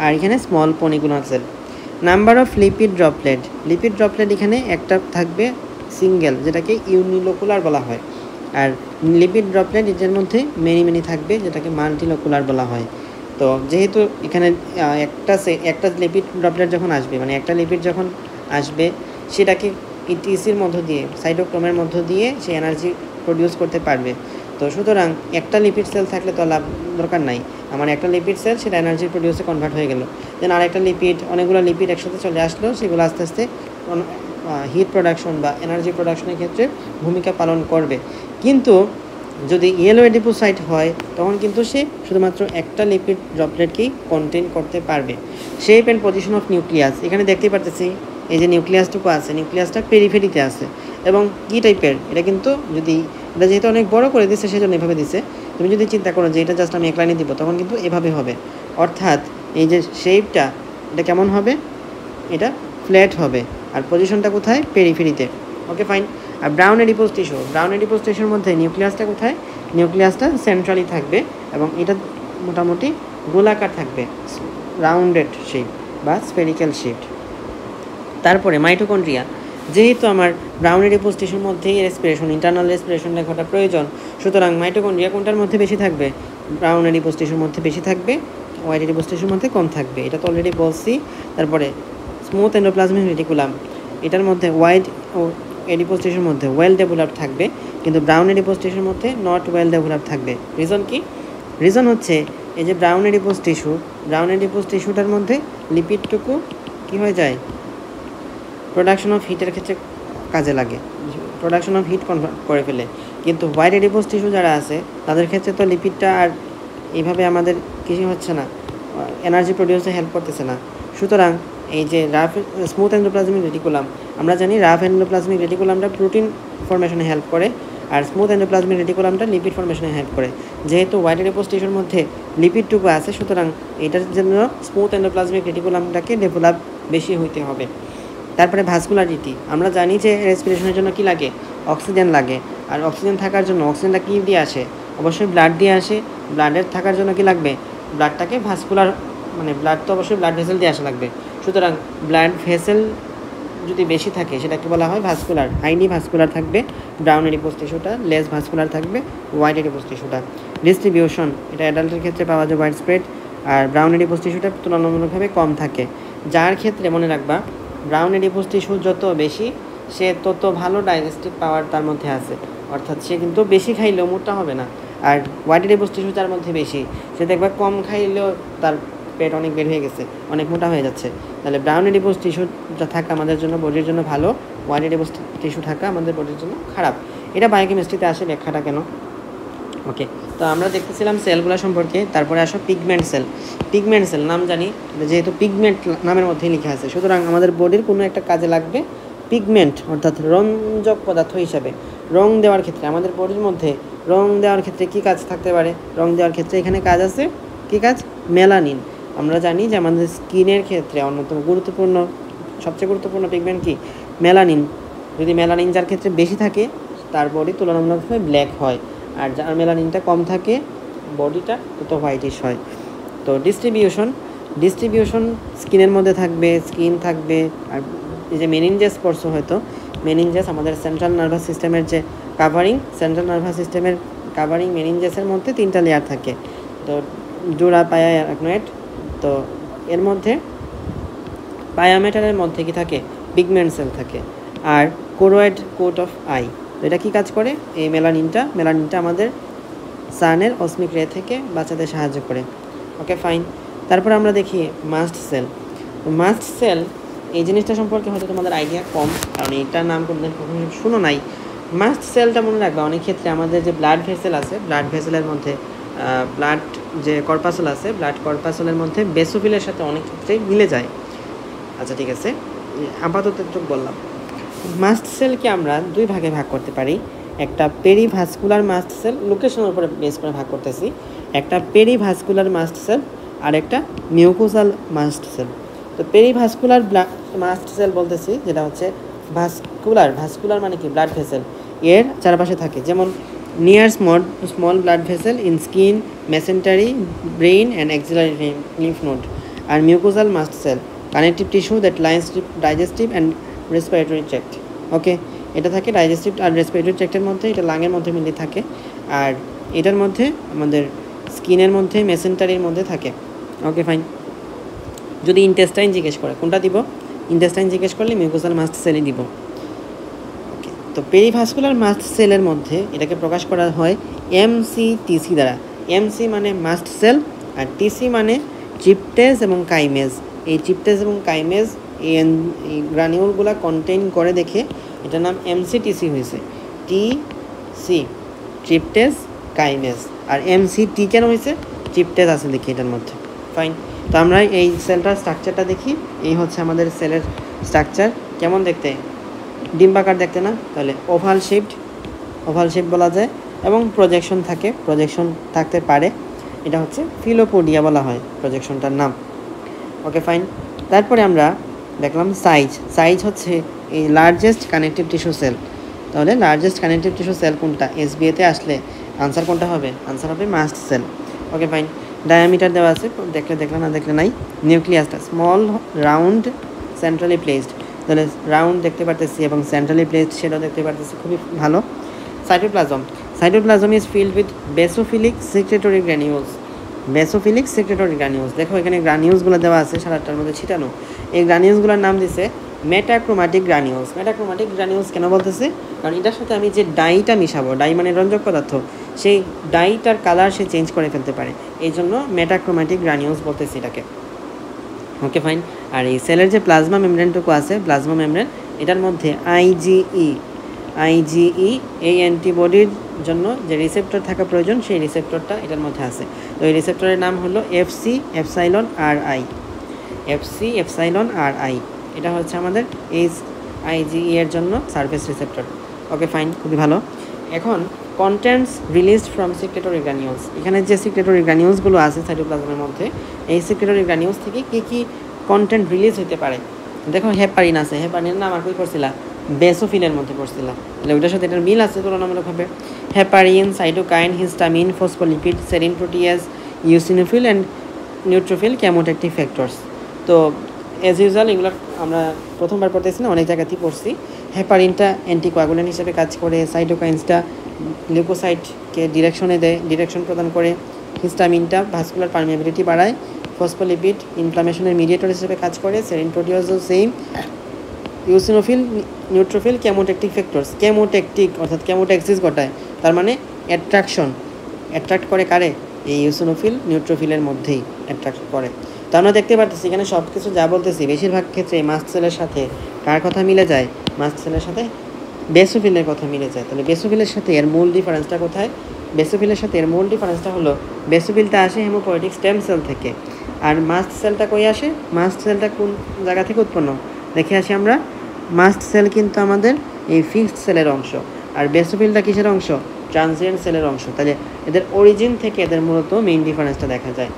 [SPEAKER 1] আর এখানে small polygonal cell. Number of lipid droplet, lipid droplet এখানে একটা থাকবে সিঙ্গেল, যেটাকে ইউনিলোকুলার বলা হয়, আর লিপিড ড্রপলেট এটার মধ্যে মেনি থাকবে, যেটাকে মাল্টিলোকুলার বলা হয়। তো যেহেতু এখানে একটা লিপিড ড্রপলেট যখন আসবে, মানে একটা লিপিড যখন আসবে, সেটাকে টিসির মধ্য দিয়ে, সাইটোক্রোমের মধ্য দিয়ে সে এনার্জি প্রডিউস করতে পারবে। তো সুতরাং একটা লিপিড সেল থাকলে তো লাভ দরকার নাই, আমার একটা লিপিড সেল সেটা এনার্জি প্রডিউসে কনভার্ট হয়ে গেল, দেন আরেকটা লিপিড, অনেকগুলো লিপিড একসাথে চলে আসলো, সেগুলো আস্তে আস্তে হিট প্রোডাকশন বা এনার্জি প্রোডাকশনের ক্ষেত্রে ভূমিকা পালন করবে। কিন্তু যদি ইয়েলো এডিপোসাইট হয় তখন কিন্তু সে শুধুমাত্র একটা লিপিড ড্রপলেটকেই কন্টেইন করতে পারবে। Shape and position of nucleus, এখানে দেখতে পারতেছি এই যে নিউক্লিয়াসটুকু আছে, নিউক্লিয়াসটা পেরিফেরিতে আছে, এবং কী টাইপের, এটা কিন্তু যদি এটা যেহেতু অনেক বড় করে দিচ্ছে সেজন্য এভাবে দিচ্ছে, তুমি যদি চিন্তা করো যে এটা জাস্ট আমি এক লাইনে দিব তখন কিন্তু এভাবে হবে, অর্থাৎ এই যে শেপটা এটা কেমন হবে, এটা ফ্ল্যাট হবে, আর পজিশনটা কোথায়, পেরিফেরিতে। Okay, fine. আর brown adipose tissue, brown adipose টিস্যুর মধ্যে নিউক্লিয়াসটা কোথায়, নিউক্লিয়াসটা সেন্ট্রালি থাকবে, এবং এটা মোটামুটি গোলাকার থাকবে, রাউন্ডেড শেপ বা স্ফেরিক্যাল শেপ। তারপরে মাইটোকন্ড্রিয়া, যেহেতু আমার ব্রাউন এডিপোজ টিস্যুর মধ্যেই রেসপিরেশন, ইন্টারনাল রেসপিরেশনটা ঘটা প্রয়োজন, সুতরাং মাইটোকন্ড্রিয়া কোনটার মধ্যে বেশি থাকবে, ব্রাউন এডিপোজ টিস্যুর মধ্যে বেশি থাকবে, হোয়াইট এডিপোজ টিস্যুর মধ্যে কম থাকবে, এটা তো অলরেডি বলছি। তারপরে স্মুথ এন্ডোপ্লাজমিক রেটিকুলাম, এটার মধ্যে হোয়াইট ও এডিপোজ টিস্যুর মধ্যে ওয়েল ডেভেলপড থাকবে, কিন্তু ব্রাউন এডিপোজ টিস্যুর মধ্যে নট ওয়েল ডেভেলপড থাকবে। রিজন কি? রিজন হচ্ছে এই যে ব্রাউন এডিপোজ টিস্যুটার মধ্যে লিপিডটুকু কী হয়ে যায়, প্রোডাকশন অফ হিটের ক্ষেত্রে কাজে লাগে, প্রোডাকশন অফ হিট কনভার্ট করে ফেলে। কিন্তু হোয়াইট এডিপোজ টিস্যু যারা আছে তাদের ক্ষেত্রে তো লিপিডটা আর এইভাবে আমাদের কিছু হচ্ছে না, এনার্জি প্রডিউসে হেল্প করতেছে না। সুতরাং এই যে স্মুথ এন্ডোপ্লাজমিক রেটিকুলাম, আমরা জানি রাফ এন্ডোপ্লাজমিক রেটিকুলামটা প্রোটিন ফর্মেশনে হেল্প করে, আর স্মুথ এন্ডোপ্লাজমিক রেটিকুলামটা লিপিড ফর্মেশনে হেল্প করে। যেহেতু হোয়াইট এডিপোজ টিস্যুর মধ্যে লিপিডটুকু আছে, সুতরাং এটার জন্য স্মুথ এন্ডোপ্লাজমিক রেটিকুলামটাকে ডেভেলপ বেশি হইতে হবে। তারপরে ভাস্কুলারিটি, আমরা জানি যে রেসপিরেশনের জন্য কি লাগে, অক্সিজেন লাগে, আর অক্সিজেন থাকার জন্য অক্সিজেনটা কী দিয়ে আসে, অবশ্যই ব্লাড দিয়ে আসে। ব্লাডের থাকার জন্য কি লাগবে, ব্লাডটাকে ভাস্কুলার, মানে ব্লাড তো অবশ্যই ব্লাড ভেসেল দিয়ে আসা লাগবে। সুতরাং ব্লাড ভেসেল যদি বেশি থাকে সেটাকে বলা হয় ভাস্কুলার, হাইলি ভাস্কুলার থাকবে ব্রাউন এডিপোজ টিস্যুটা, লেস ভাস্কুলার থাকবে হোয়াইট এডিপোজ টিস্যুটা। ডিস্ট্রিবিউশন, এটা অ্যাডাল্টের ক্ষেত্রে পাওয়া যায় ওয়াইড স্প্রেড, আর ব্রাউন এডিপোজ টিস্যুটা তুলনামূলকভাবে কম থাকে, যার ক্ষেত্রে মনে রাখবা ব্রাউন এডিপোজ টিস্যু যত বেশি সে তত ভালো ডাইজেস্টিভ পাওয়ার তার মধ্যে আছে, অর্থাৎ সে কিন্তু বেশি খাইলেও মোটা হবে না। আর হোয়াইট এডিপোজ টিস্যু যার মধ্যে বেশি, সে দেখবা কম খাইলেও তার পেট অনেক বের হয়ে গেছে, অনেক মোটা হয়ে যাচ্ছে। তাহলে ব্রাউন এডিপোজ টিস্যুটা থাকা আমাদের জন্য বডির জন্য ভালো, হোয়াইট এডিপোজ টিস্যু থাকা আমাদের বডির জন্য খারাপ। এটা বায়োকেমিস্ট্রিতে আসে ব্যাখ্যাটা কেন। ওকে, তো আমরা দেখতেছিলাম সেলগুলো সম্পর্কে। তারপরে আসো পিগমেন্ট সেল। পিগমেন্ট সেল নাম জানি, যেহেতু পিগমেন্ট নামের মধ্যেই লেখা আছে, সুতরাং আমাদের বডির কোনো একটা কাজে লাগবে পিগমেন্ট, অর্থাৎ রঞ্জক পদার্থ হিসাবে। রং দেওয়ার ক্ষেত্রে আমাদের বডির মধ্যে রং দেওয়ার ক্ষেত্রে কী কাজ থাকতে পারে, রং দেওয়ার ক্ষেত্রে এখানে কাজ আছে, কী কাজ, মেলানিন। আমরা জানি যে আমাদের স্কিনের ক্ষেত্রে অন্যতম সবচেয়ে গুরুত্বপূর্ণ পিগমেন্ট কি, মেলানিন। যদি মেলানিন যার ক্ষেত্রে বেশি থাকে তার বডি তুলনামূলকভাবে ব্ল্যাক হয়, আর যার মেলানিনটা কম থাকে বডিটা তত হোয়াইটিশ হয়। তো ডিস্ট্রিবিউশন স্কিনের মধ্যে থাকবে, স্কিন থাকবে, আর এই যে মেনিনজাস পড়ছো হয়তো, মেনিনজাস আমাদের সেন্ট্রাল নার্ভাস সিস্টেমের যে কাভারিং, সেন্ট্রাল নার্ভাস সিস্টেমের কাভারিং মেনিনজাসের মধ্যে 3টা লেয়ার থাকে। তো ডুরা, পায়া, অ্যারাকনয়েড। তো এর মধ্যে পায়ামেটারের মধ্যে কি থাকে, পিগমেন্ট সেল থাকে, আর কোরয়েড কোট অফ আই। তো এটা কী কাজ করে, এই মেলানিনটা আমাদের সানের অসমিক রে থেকে বাঁচাতে সাহায্য করে। ওকে, ফাইন। তারপর আমরা দেখি মাস্ট সেল। মাস্ট সেল এই জিনিসটা সম্পর্কে হয়তো তোমাদের আইডিয়া কম, কারণ এইটার নাম কখনো শুনো নাই। মাস্ট সেলটা মনে রাখবা, অনেক ক্ষেত্রে আমাদের যে ব্লাড ভেসেল আছে, ব্লাড ভেসেলের মধ্যে ব্লাড যে কর্পাসল আছে, ব্লাড কর্পাসলের মধ্যে বেসোফিলের সাথে অনেক ক্ষেত্রেই মিলে যায়। আচ্ছা ঠিক আছে, আপাতত একটু বললাম। মাস্ট সেলকে আমরা দুই ভাগে ভাগ করতে পারি। একটা পেরিভাস্কুলার মাস্ট সেল, লোকেশনের উপরে বেস করে ভাগ করতেছি। একটা পেরিভাস্কুলার মাস্ট সেল আর একটা মিউকোসাল মাস্ট সেল। তো পেরিভাস্কুলার মাস্ট সেল বলতেছি যেটা হচ্ছে ভাস্কুলার মানে কি ব্লাড ভেসেল, এর চারপাশে থাকে, যেমন near small blood vessel in skin, mesentery, brain and axillary lymph node. আর mucosal mast cell connective tissue that lines digestive and respiratory tract. Okay, এটা থাকে ডাইজেস্টিভ আর রেসপিরেটরি ট্র্যাক্টের মধ্যে, এটা লাংয়ের মধ্যে মিলে থাকে। আর এটার মধ্যে আমাদের স্কিনের মধ্যে, মেসেন্টারির মধ্যে থাকে। Okay fine. যদি ইন্টেস্টাইন জিজ্ঞেস করে কোনটা দিব, ইন্টেস্টাইন জিজ্ঞেস করলে মিউকোসাল মাস্ট সেলই দিব। ওকে, তো পেরিভাস্কুলার মাস্ট সেলের মধ্যে এটাকে প্রকাশ করা হয় এমসিটিসি দ্বারা। এমসি মানে মাস্ট সেল আর টিসি মানে চিপটেজ এবং কাইমেজ। এই চিপটেজ এবং কাইমেজ এই গ্রানিউলগুলো কন্টেইন করে দেখে এটার নাম এমসিটিসি হয়েছে। টিসি চিপটেজ কাইমেজ, আর এমসিটি কেন হয়েছে, চিপটেজ আছে দেখি এটার মধ্যে। ফাইন। তো আমরা এই সেলটার স্ট্রাকচারটা দেখি। এই হচ্ছে আমাদের সেলের স্ট্রাকচার। কেমন দেখতে, ডিম্বাকার দেখতে না? তাহলে ওভাল শেপ বলা যায়, এবং প্রজেকশন থাকে, প্রজেকশন থাকতে পারে। এটা হচ্ছে ফিলোপোডিয়া বলা হয় প্রজেকশনটার নাম। Okay fine. তারপরে আমরা দেখলাম সাইজ হচ্ছে এই লার্জেস্ট কানেকটিভ টিস্যু সেল। তাহলে লার্জেস্ট কানেকটিভ টিস্যু সেল কোনটা, এসবিএতে আসলে আনসার কোনটা হবে, আনসার হবে mast cell. Okay fine. Diameter দেওয়া আছে, দেখলে না দেখলে নাই। নিউক্লিয়াসটা স্মল, রাউন্ড, সেন্ট্রালি প্লেসড। তাহলে রাউন্ড দেখতে পারতেছি এবং সেন্ট্রালি প্লেসড সেটাও দেখতে পারতেছি, খুবই ভালো। Cytoplasm is filled with basophilic secretory granules. দেখো এখানে গ্রানিউলসগুলো দেওয়া আছে সারাটার মধ্যে ছিটানো। এই গ্রানিউলসগুলোর নাম দিছে মেটাক্রোমাটিক গ্রানিউলস। কেন বলতেছে, কারণ এটার সাথে আমি যে ডাইটা মিশাবো, ডাই মানে রঞ্জক পদার্থ, সেই ডাইটার কালার সে চেঞ্জ করে ফেলতে পারে, এই জন্য মেটাক্রোমাটিক গ্রানিউলস বলতেছে এটাকে। ওকে ফাইন। আর এই সেলের যে প্লাজমা মেমব্রেনটুকু আছে, প্লাজমা মেমব্রেন, এটার মধ্যে আইজিই এই অ্যান্টিবডির জন্য যে রিসেপ্টর থাকা প্রয়োজন, সেই রিসেপ্টরটা এটার মধ্যে আছে। তো এই রিসেপ্টরের নাম হলো এফসি এপসাইলন আর আই। এটা হচ্ছে আমাদের এই আইজিই এর জন্য সারফেস রিসেপ্টর। ওকে ফাইন, খুবই ভালো। এখন কন্টেন্টস রিলিজড ফ্রম সিক্রেটরি গ্রানিউলস। এখানে যে সিক্রেটরি গ্রানিউলসগুলো আছে সাইটোপ্লাজমের মধ্যে, এই সিক্রেটরি গ্রানিউলস থেকে কী কী কন্টেন্ট রিলিজ হতে পারে। দেখো হেপারিন আছে, হেপারিনের নাম আর কই পড়ছিলা, বেসোফিলের মধ্যে পড়ছিলাম, তাহলে ওইটার সাথে এটার মিল আছে তুলনামূলকভাবে। Heparin, cytokine, histamine, phospholipid, serine protease, eosinophil and neutrophil chemotactic factors. তো অ্যাজ ইউজুয়াল এগুলো আমরা প্রথমবার পড়তেছি না, অনেক জায়গাতেই পড়ছি। হেপারিনটা অ্যান্টিকোয়াগুলেন্ট হিসেবে কাজ করে, সাইটোকাইন্সটা লিউকোসাইটকে ডিরেকশন প্রদান করে, হিস্টামিনটা ভাস্কুলার পারমিয়াবিলিটি বাড়ায়, ফসফোলিপিড ইনফ্লামেশনের মিডিয়েটর হিসেবে কাজ করে, সেরিন প্রোটিয়াসও same, eosinophil, neutrophil chemotactic factors, অর্থাৎ ক্যামোটেক্সিস ঘটায়, তার মানে অ্যাট্রাক্ট করে কারে, এই ইউসিনোফিল নিউট্রোফিলের মধ্যেই অ্যাট্রাক্ট করে। তো আমরা দেখতে পাচ্ছি এখানে সব কিছু যা বলতেছি বেশিরভাগ ক্ষেত্রে মাস্ট সেলের সাথে কার কথা মিলে যায়, মাস্ট সেলের সাথে বেসোফিলের কথা মিলে যায়। তাহলে বেসোফিলের সাথে এর মূল ডিফারেন্সটা কোথায়, বেসোফিলের সাথে এর মূল ডিফারেন্সটা হলো বেসোফিলটা আসে হেমোপয়েটিক স্টেম সেল থেকে, আর মাস্ট সেলটা কই আসে, মাস্ট সেলটা কোন জায়গা থেকে উৎপন্ন, দেখে আসি আমরা। মাস্ট সেল কিন্তু আমাদের এই ফিক্সড সেলের অংশ, আর বেসোফিলটা কিসের অংশ, ট্রানজিয়েন্ট সেলের অংশ। তাহলে এদের অরিজিন থেকে এদের মূলত মেইন ডিফারেন্সটা দেখা যায়।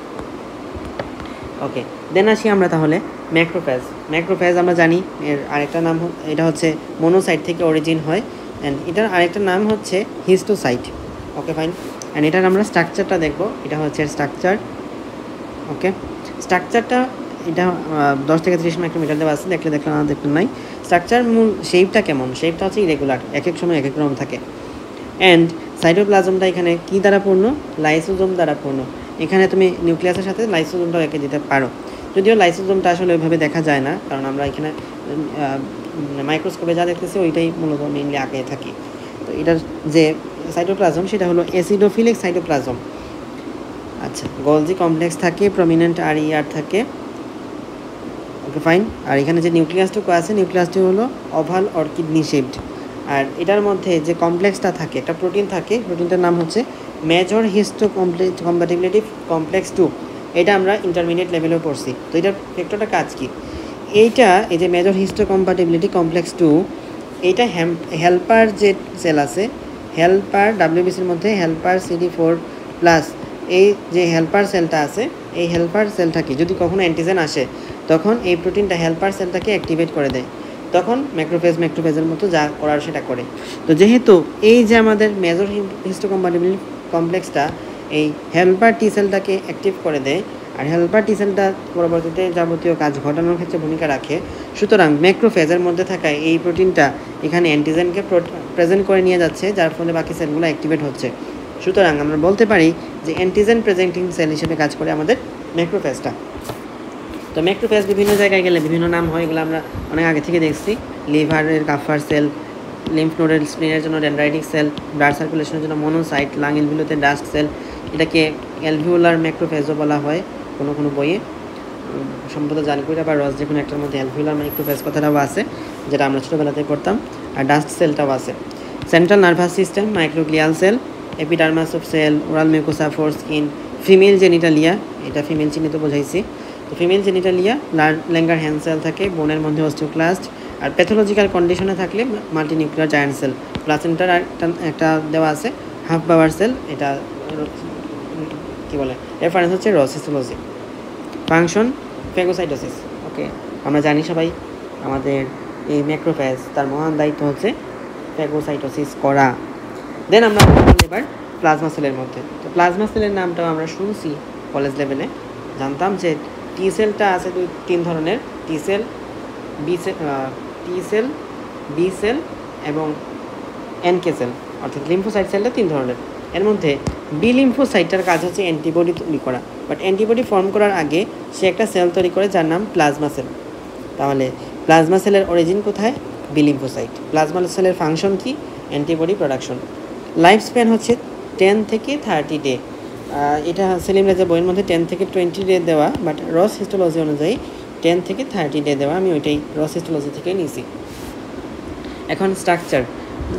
[SPEAKER 1] ওকে, দেন আসি আমরা তাহলে ম্যাক্রোফেজ আমরা জানি এর আরেকটা নাম, এটা হচ্ছে মোনোসাইট থেকে অরিজিন হয়, অ্যান্ড এটার আরেকটা নাম হচ্ছে হিস্টোসাইট। Okay fine. অ্যান্ড এটার আমরা স্ট্রাকচারটা দেখবো, এটা হচ্ছে স্ট্রাকচার। ওকে, স্ট্রাকচারটা এটা 10 থেকে 30 মাইক্রোমিটার দেওয়া আছে, দেখলে না দেখলে নাই। স্ট্রাকচার মূল শেপটা কেমন, শেপটা হচ্ছে ইরেগুলার, এক এক সময় এক এক রকম থাকে। অ্যান্ড সাইটোপ্লাজমটা এখানে কী দ্বারা পূর্ণ, লাইসোজোম দ্বারা পূর্ণ। এখানে তুমি নিউক্লিয়াসের সাথে লাইসোজোমটাও এঁকে দিতে পারো, যদিও লাইসোজোমটা আসলে ওইভাবে দেখা যায় না, কারণ আমরা এখানে মাইক্রোস্কোপে যা দেখতেছি ওইটাই মূলত মেইনলি আঁকে থাকি। তো এটার যে সাইটোপ্লাজম সেটা হলো অ্যাসিডোফিলিক সাইটোপ্লাজম। আচ্ছা, গলজি কমপ্লেক্স থাকে, প্রমিনেন্ট আর থাকে। ওকে ফাইন। আর এখানে যে নিউক্লিয়াসটুকু আছে, নিউক্লিয়াসটি হলো ওভাল অর কিডনি শেপড। আর এটার মধ্যে যে কমপ্লেক্সটা থাকে, একটা প্রোটিন থাকে, প্রোটিনটার নাম হচ্ছে মেজর হিস্টো কম্প্যাটিবিলিটি কমপ্লেক্স 2। এটা আমরা ইন্টারমিডিয়েট লেভেলেও পড়ছি। তো এটার ফ্যাক্টরটা কাজ কি? এইটা এই যে মেজর হিস্টো কম্প্যাটিবিলিটি কমপ্লেক্স 2, এইটা হেল্পার যে সেল আছে, হেল্পার ডাব্লিউবিসির মধ্যে হেল্পার CD4 প্লাস, এই যে হেল্পার সেলটা আছে, এই হেল্পার সেলটাকে যদি কখনো অ্যান্টিজেন আসে, তখন এই প্রোটিনটা হেল্পার সেলটাকে অ্যাক্টিভেট করে দেয়। তখন ম্যাক্রোফেজের মতো যা করার সেটা করে। তো যেহেতু এই যে আমাদের মেজর হিস্টোকম্প্যাটিবিলিটি কমপ্লেক্সটা এই হেল্পার টি সেলটাকে অ্যাক্টিভ করে দেয়, আর হেল্পার টি সেলটা পরবর্তীতে যাবতীয় কাজ ঘটানোর ক্ষেত্রে ভূমিকা রাখে, সুতরাং ম্যাক্রোফেজের মধ্যে থাকা এই প্রোটিনটা এখানে অ্যান্টিজেনকে প্রেজেন্ট করে নিয়ে যাচ্ছে, যার ফলে বাকি সেলগুলো অ্যাক্টিভেট হচ্ছে। সুতরাং আমরা বলতে পারি যে অ্যান্টিজেন প্রেজেন্টিং সেল হিসেবে কাজ করে আমাদের ম্যাক্রোফেজটা। তো ম্যাক্রোফেজ বিভিন্ন জায়গায় গেলে বিভিন্ন নাম হয়, এগুলো আমরা অনেক আগে থেকে দেখছি। লিভারের কাফার সেল, লিম্ফ নোডের স্প্লিনের জন্য ডেনড্রাইটিক সেল, ব্লাড সার্কুলেশনের জন্য মনোসাইট, লাং এলভিউলোতে ডাস্ট সেল, এটাকে অ্যালভিউলার ম্যাক্রোফেজও বলা হয় কোনো কোনো বইয়ে। সম্ভবত জানকুইরা বা রস যে কোনো একটার মধ্যে অ্যালভিউলার ম্যাক্রোফেজ কথাটাও আছে, যেটা আমরা ছোটোবেলাতে পড়তাম। আর ডাস্ট সেলটাও আছে। Central nervous system, microglial cell, epidermis of cell, oral mucosa, foreskin, female genitalia, এটা ফিমেল চিহ্নিত বোঝাইছি। তো female genitalia, Langerhans cell থাকে, বোনের মধ্যে অস্টিওক্লাস্ট, আর প্যাথোলজিক্যাল কন্ডিশনে থাকলে মাল্টিনিউক্লিয়ার জায়ান্ট সেল। প্লাসেন্টার একটা দেওয়া আছে হাফ বাওয়ার সেল, এটা কী বলে, রেফারেন্স হচ্ছে রস হিস্টোলজি। ফাংশন ফেগোসাইটোসিস। ওকে, আমরা জানি সবাই আমাদের এই ম্যাক্রোফেজ তার মহান দায়িত্ব হচ্ছে ফেগোসাইটোসিস করা। দেন আমরা এবার প্লাজমা সেলের মধ্যে। তো প্লাজমা সেলের নামটাও আমরা শুনছি কলেজ লেভেলে, জানতাম যে টি সেলটা আছে তিন ধরনের, টি সেল, বি সেল এবং এনকে সেল, অর্থাৎ লিম্ফোসাইট সেলটা তিন ধরনের। এর মধ্যে বি লিম্ফোসাইটটার কাজ হচ্ছে অ্যান্টিবডি তৈরি করা, বাট অ্যান্টিবডি ফর্ম করার আগে সে একটা সেল তৈরি করে যার নাম প্লাজমা সেল। তাহলে প্লাজমা সেলের অরিজিন কোথায়? B lymphocyte. প্লাজমা সেলের ফাংশন কি? Antibody production. লাইফ স্প্যান হচ্ছে 10 থেকে 30 ডে। এটা সেলিম রাজা বইয়ের মধ্যে 10 থেকে 20 ডে দেওয়া, বাট রস হিস্টোলজি অনুযায়ী 10 থেকে 30 ডে দেওয়া। আমি ওইটাই রস হিস্টোলজি থেকে নিয়েছি। এখন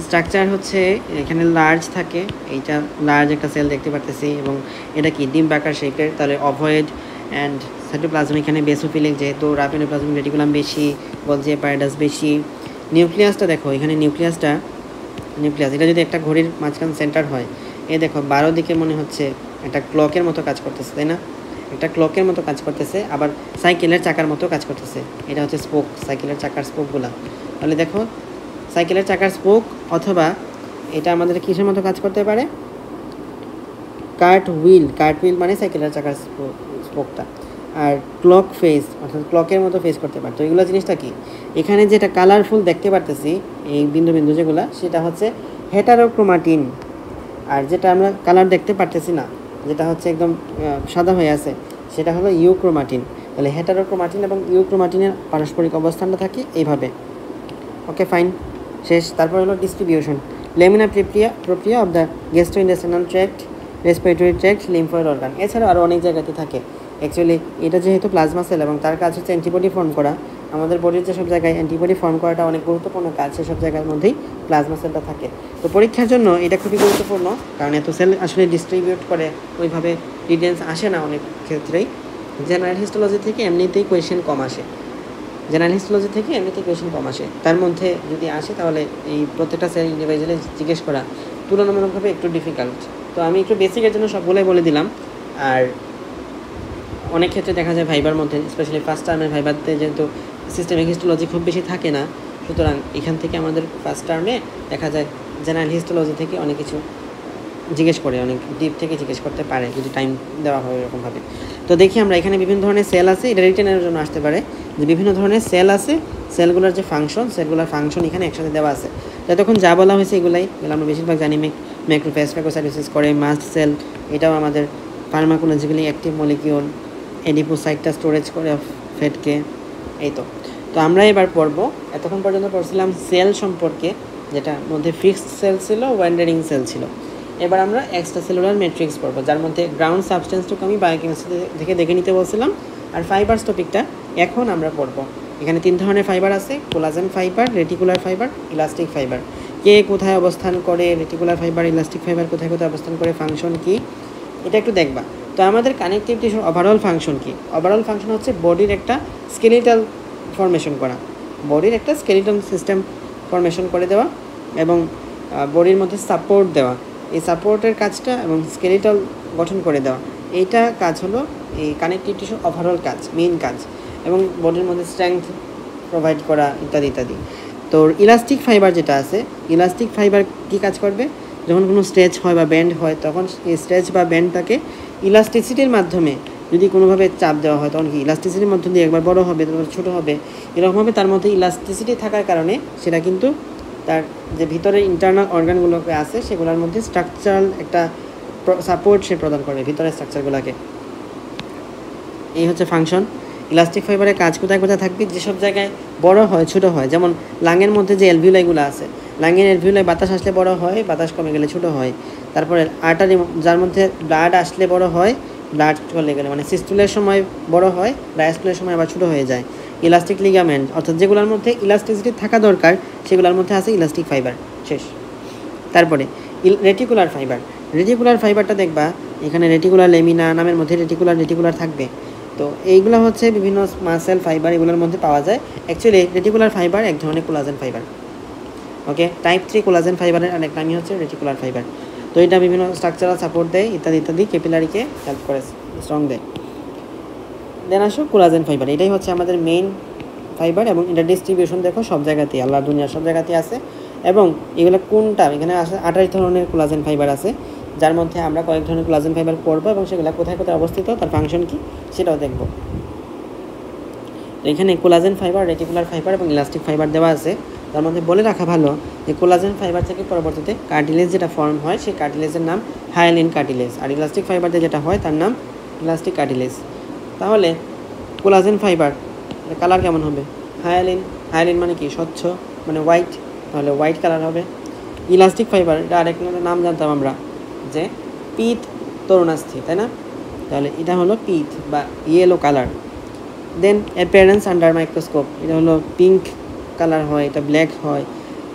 [SPEAKER 1] স্ট্রাকচার হচ্ছে এখানে লার্জ থাকে, এইটা লার্জ একটা সেল দেখতে পারতেছি, এবং এটা কি ডিম্বাকার শেপের। তাহলে অভয়েড অ্যান্ড সাইটোপ্লাজম এখানে বেসোফিলিক, যেহেতু রাপিনোপ্লাজমিক রেটিকুলাম বেশি, বলছে প্যারাডাস বেশি। নিউক্লিয়াসটা দেখো, এখানে নিউক্লিয়াস এটা যদি একটা ঘড়ির মাঝখান সেন্টার হয়, এই দেখো 12 দিকে মনে হচ্ছে একটা ক্লকের মতো কাজ করতেছে, তাই না? একটা ক্লকের মতো কাজ করতেছে, আবার সাইকেলের চাকার মতো কাজ করতেছে। এটা হচ্ছে স্পোক, সাইকেলের চাকার স্পোকগুলা। তাহলে দেখো সাইকেলের চাকার স্পোক, অথবা এটা আমাদের কিসের মতো কাজ করতে পারে? কার্ট হুইল মানে সাইকেলের চাকার স্পোকটা। আর ক্লক ফেস, অর্থাৎ ক্লকের মতো ফেস করতে পারে। তো এগুলো জিনিসটা কি? এখানে যেটা কালারফুল দেখতে পারতেছি এই বিন্দু যেগুলো, সেটা হচ্ছে হেটারোক্রোমাটিন। আর যেটা আমরা কালার দেখতে পারতেছি না, যেটা হচ্ছে একদম সাদা হয়ে আছে, সেটা হলো ইউক্রোমাটিন। তাহলে হেটারোক্রোমাটিন এবং ইউক্রোমাটিনের পারস্পরিক অবস্থানটা থাকে এইভাবে। ওকে ফাইন, শেষ। তারপর হলো ডিস্ট্রিবিউশন। লেমিনার প্রক্রিয়া of the gastrointestinal tract, respiratory tract, lymphoid organ. এছাড়াও আরও অনেক জায়গাতে থাকে। অ্যাকচুয়ালি এটা যেহেতু প্লাজমা সেল এবং তার কাজ হচ্ছে অ্যান্টিবডি ফর্ম করা, আমাদের বডির যেসব জায়গায় অ্যান্টিবডি ফর্ম করাটা অনেক গুরুত্বপূর্ণ কাজ, সেসব জায়গার মধ্যেই প্লাজমা সেলটা থাকে। তো পরীক্ষার জন্য এটা খুবই গুরুত্বপূর্ণ, কারণ এত সেল আসলে ডিস্ট্রিবিউট করে ওইভাবে ডিটেলস আসে না অনেক ক্ষেত্রেই। জেনারেল হিস্টোলজি থেকে এমনিতেই কোয়েশ্চেন কম আসে, তার মধ্যে যদি আসে তাহলে এই প্রত্যেকটা সেল ইন্ডিভিজুয়ালি জিজ্ঞেস করা তুলনামূলকভাবে একটু ডিফিকাল্ট। তো আমি একটু বেসিকের জন্য সবগুলোই বলে দিলাম। আর অনেক ক্ষেত্রে দেখা যায় ভাইবার মধ্যে, স্পেশালি ফার্স্ট টার্মের ভাইবারতে যেহেতু সিস্টেমিক হিস্টোলজি খুব বেশি থাকে না, সুতরাং এখান থেকে আমাদের ফার্স্ট টার্মে দেখা যায় জেনারেল হিস্টোলজি থেকে অনেক কিছু জিজ্ঞেস করে, অনেক ডিপ থেকে জিজ্ঞেস করতে পারে যদি টাইম দেওয়া হয় এরকমভাবে। তো দেখি আমরা এখানে বিভিন্ন ধরনের সেল আছে, এটা রিটেনের জন্য আসতে পারে যে বিভিন্ন ধরনের সেল আছে, সেলগুলোর যে সেলগুলোর ফাংশন এখানে একসাথে দেওয়া আছে। যতক্ষণ যা বলা হয়েছে এগুলো আমরা বেশিরভাগ জানি। ম্যাক্রোফেজ ফ্যাগোসাইটোসিস করে, মাস্ট সেল, এটাও আমাদের ফার্মাকোলজিক্যালি অ্যাক্টিভ মলিকিউল, এডিপোসাইটটা স্টোরেজ করে ফ্যাটকে। এই তো আমরা এবার পড়বো, এতক্ষণ পর্যন্ত পড়ছিলাম সেল সম্পর্কে, যেটা মধ্যে ফিক্সড সেল ছিল, ওয়ান্ডারিং সেল ছিল। এবার আমরা এক্সট্রা সেলুলার ম্যাট্রিক্স পড়বো, যার মধ্যে গ্রাউন্ড সাবস্টেন্সটুকু আমি বায়োকেমিস্ট্রি থেকে দেখে নিতে বলছিলাম, আর ফাইবার্স টপিকটা এখন আমরা পড়ব এখানে 3 ধরনের ফাইবার আছে, collagen fibre, reticular fibre, elastic fibre. কে কোথায় অবস্থান করে, রেটিকুলার ফাইবার, ইলাস্টিক ফাইবার কোথায় কোথায় অবস্থান করে, ফাংশন কি, এটা একটু দেখবা। তো আমাদের কানেকটিভ টিস্যুর ওভারঅল ফাংশন কি? ওভারঅল ফাংশন হচ্ছে বডির একটা স্কেলিটাল ফরমেশন করা, বডির একটা স্কেলিটাল সিস্টেম ফরমেশন করে দেওয়া এবং বডির মধ্যে সাপোর্ট দেওয়া, এই সাপোর্টের কাজটা এবং স্কেলিটাল গঠন করে দেওয়া, এইটা কাজ হলো এই কানেকটিভ টিস্যুর ওভারঅল কাজ, মেইন কাজ, এবং বডির মধ্যে স্ট্রেংথ প্রোভাইড করা ইত্যাদি ইত্যাদি। তো ইলাস্টিক ফাইবার যেটা আছে, ইলাস্টিক ফাইবার কী কাজ করবে? যখন কোনো স্ট্রেচ হয় বা ব্যান্ড হয় তখন এই স্ট্রেচ বা ব্যান্ডটাকে ইলাস্টিসিটির মাধ্যমে যদি কোনোভাবে চাপ দেওয়া হয় তখন কি ইলাস্টিসিটির মধ্য দিয়ে একবার বড় হবে, তারপর ছোটো হবে, এরকমভাবে তার মধ্যে ইলাস্টিসিটি থাকার কারণে সেটা কিন্তু তার যে ভিতরে ইন্টারনাল অর্গানগুলোকে আছে সেগুলোর মধ্যে স্ট্রাকচারাল একটা সাপোর্ট সে প্রদান করে ভিতরের স্ট্রাকচারগুলোকে। এই হচ্ছে ফাংশন। ইলাস্টিক ফাইবারের কাজ কোথায় কোথায় থাকবে? যেসব জায়গায় বড় হয় ছোটো হয়, যেমন লাঙের মধ্যে যে অ্যালভিউলাইগুলো আছে, লাঙের অ্যালভিউলাই বাতাস আসলে বড় হয়, বাতাস কমে গেলে ছোটো হয়। তারপরে আর্টারি যার মধ্যে ব্লাড আসলে বড় হয়, ব্লাড চলে গেলে মানে সিস্টুলের সময় বড় হয়, ডায়াস্টুলের সময় আবার ছোটো হয়ে যায়। ইলাস্টিক লিগামেন্ট অর্থাৎ যেগুলোর মধ্যে ইলাস্টিসিটি থাকা দরকার সেগুলোর মধ্যে আছে ইলাস্টিক ফাইবার, শেষ। তারপরে রেটিকুলার ফাইবার, রেটিকুলার ফাইবারটা দেখবা এখানে রেটিকুলার লেমিনা নামের মধ্যে রেটিকুলার থাকবে। তো এইগুলো হচ্ছে বিভিন্ন মাসেল ফাইবার, এগুলোর মধ্যে পাওয়া যায়। অ্যাকচুয়ালি রেটিকুলার ফাইবার এক ধরনের কোলাজেন ফাইবার। ওকে, টাইপ 3 কোলাজেন ফাইবারের আরেক নামই হচ্ছে রেটিকুলার ফাইবার। তো এটা বিভিন্ন স্ট্রাকচারাল সাপোর্ট দেয় ইত্যাদি ইত্যাদি, ক্যাপিলারিকে হেল্প করে, স্ট্রং দেয়। দেন আসো কোলাজেন ফাইবার, এটাই হচ্ছে আমাদের মেইন ফাইবার এবং এটা ডিস্ট্রিবিউশন দেখো সব জায়গাতেই, আল্লাহর দুনিয়ার সব জায়গাতেই আছে। এবং এগুলো কোনটা, এখানে আসে 28 ধরনের কোলাজেন ফাইবার আছে, যার মধ্যে আমরা কয়েক ধরনের কোলাজেন ফাইবার পড়বো এবং সেগুলো কোথায় কোথায় অবস্থিত, তার ফাংশন কি সেটাও দেখব। এখানে কোলাজেন ফাইবার, রেটিকুলার ফাইবার এবং ইলাস্টিক ফাইবার দেওয়া আছে। তার মধ্যে বলে রাখা ভালো যে কোলাজেন ফাইবার থেকে পরবর্তীতে কার্টিলেজ যেটা ফর্ম হয় সেই কার্টিলেজের নাম হায়ালিন কার্টিলেজ, আর ইলাস্টিক ফাইবার দিয়ে যেটা হয় তার নাম ইলাস্টিক কার্টিলেজ। তাহলে কোলাজেন ফাইবার কালার কেমন হবে? হায়ালিন, হায়ালিন মানে কি? স্বচ্ছ, মানে হোয়াইট, তাহলে হোয়াইট কালার হবে। ইলাস্টিক ফাইবার এটা আরেক নাম জানতাম আমরা যে পিত তরুণাস্থি, তাই না? তাহলে এটা হলো পিত বা ইয়েলো কালার। দেন অ্যাপিয়ারেন্স আন্ডার মাইক্রোস্কোপ, এটা হলো পিঙ্ক কালার হয়, এটা ব্ল্যাক হয়,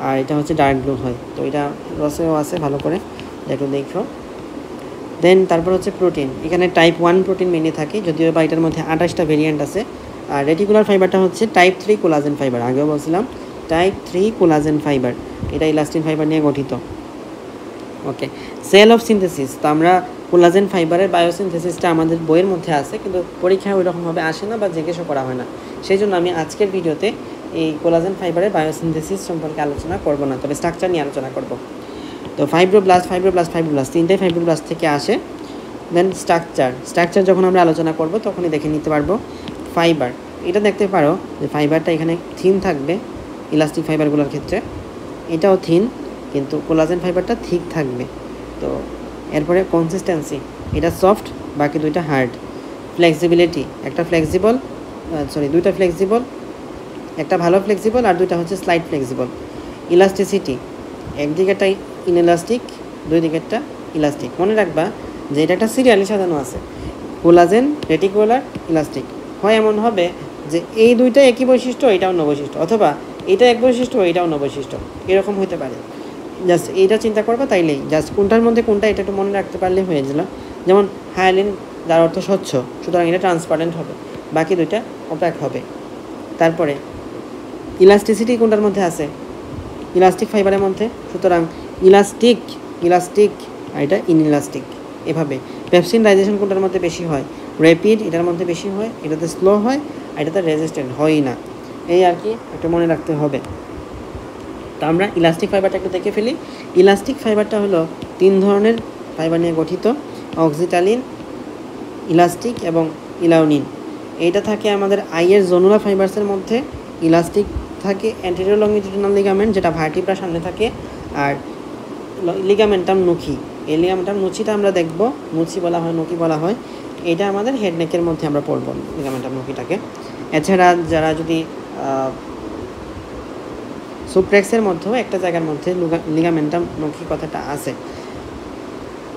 [SPEAKER 1] আর এটা হচ্ছে ডার্ক ব্লু হয়। তো এটা রসেও আছে, ভালো করে একটু দেখো। দেন তারপর হচ্ছে প্রোটিন, এখানে টাইপ 1 প্রোটিন মেনে থাকে, যদিও বা এটার মধ্যে 28টা ভেরিয়েন্ট আছে। আর রেটিকুলার ফাইবারটা হচ্ছে টাইপ 3 কোলাজেন ফাইবার, আগেও বলছিলাম টাইপ 3 কোলাজেন ফাইবার, এটা ইলাস্টিন ফাইবার নিয়ে গঠিত। ওকে, সেল অফ সিনথেসিস, তো আমরা কোলাজেন ফাইবারের বায়োসিনথেসিসটা আমাদের বইয়ের মধ্যে আছে, কিন্তু পরীক্ষায় ওই রকমভাবে আসে না বা জিজ্ঞাসা করা হয় না। সেই জন্য আমি আজকের ভিডিওতে এই কোলাজেন ফাইবারের বায়োসিনথেসিস সম্পর্কে আলোচনা করব না, তবে স্ট্রাকচার নিয়ে আলোচনা করব। তো ফাইব্রোব্লাস্ট তিনটাই ফাইব্রোব্লাস্ট থেকে আসে। দেন স্ট্রাকচার যখন আমরা আলোচনা করব তখনই দেখে নিতে পারবো। ফাইবার, এটা দেখতে পারো যে ফাইবারটা এখানে থিন থাকবে ইলাস্টিক ফাইবারগুলোর ক্ষেত্রে, এটাও থিন, কিন্তু কোলাজেন ফাইবারটা ঠিক থাকবে। তো এরপরে কনসিস্টেন্সি, এটা সফট, বাকি দুইটা হার্ড। ফ্লেক্সিবিলিটি, দুইটা ফ্লেক্সিবল, একটা ভালো ফ্লেক্সিবল আর দুইটা হচ্ছে স্লাইড ফ্লেক্সিবল। ইলাস্টিসিটি, একদিকেরটা ইনইলাস্টিক, দুই দিকেরটা ইলাস্টিক। মনে রাখবা যে এটা একটা সিরিয়ালি সাজানো আছে, কোলাজেন, রেটিকুলার, ইলাস্টিক। হয় এমন হবে যে এই দুইটা একই বৈশিষ্ট্য, এটা অন্য বৈশিষ্ট্য, অথবা এটা এক বৈশিষ্ট্য, এটা অন্য বৈশিষ্ট্য, এরকম হতে পারে। জাস্ট এইটা চিন্তা করবা, তাইলেই জাস্ট কোনটার মধ্যে কোনটা এটা একটু মনে রাখতে পারলে হয়ে গেল। যেমন হায়ালিন, যার অর্থ স্বচ্ছ, সুতরাং এটা ট্রান্সপারেন্ট হবে, বাকি দুইটা অপাক হবে। তারপরে ইলাস্টিসিটি কোনটার মধ্যে আছে? ইলাস্টিক ফাইবারের মধ্যে, সুতরাং ইলাস্টিক আর এটা ইনইলাস্টিক। এভাবে পেপসিনরাইজেশন কোনটার মধ্যে বেশি হয়? র্যাপিড, এটার মধ্যে বেশি হয়, এটাতে স্লো হয়, আর এটাতে রেজিস্ট্যান্ট হয়ই না। এই আর কি একটু মনে রাখতে হবে। তো আমরা ইলাস্টিক ফাইবারটা একটু দেখে ফেলি। ইলাস্টিক ফাইবারটা হলো 3 ধরনের ফাইবার নিয়ে গঠিত, অক্সিটালিন, ইলাস্টিক এবং ইলাউনিন। এইটা থাকে আমাদের আইয়ের জোনুলা ফাইবার্সের মধ্যে। ইলাস্টিক থাকে অ্যান্টেরিয়র লংজিটিউডিনাল লিগামেন্ট, যেটা ভার্টিব্রার সামনে থাকে, আর লিগামেন্টাম নুকি, এই লিগামেন্টাম নুচিটা আমরা দেখব, মুচি বলা হয়, নুকি বলা হয়। এটা আমাদের হেড নেকের মধ্যে আমরা পড়ব লিগামেন্টাম নুকিটাকে। এছাড়া যারা যদি সুপ্রেক্সের মধ্যেও একটা জায়গার মধ্যে লিগামেন্টাম নুকি কথাটা আছে।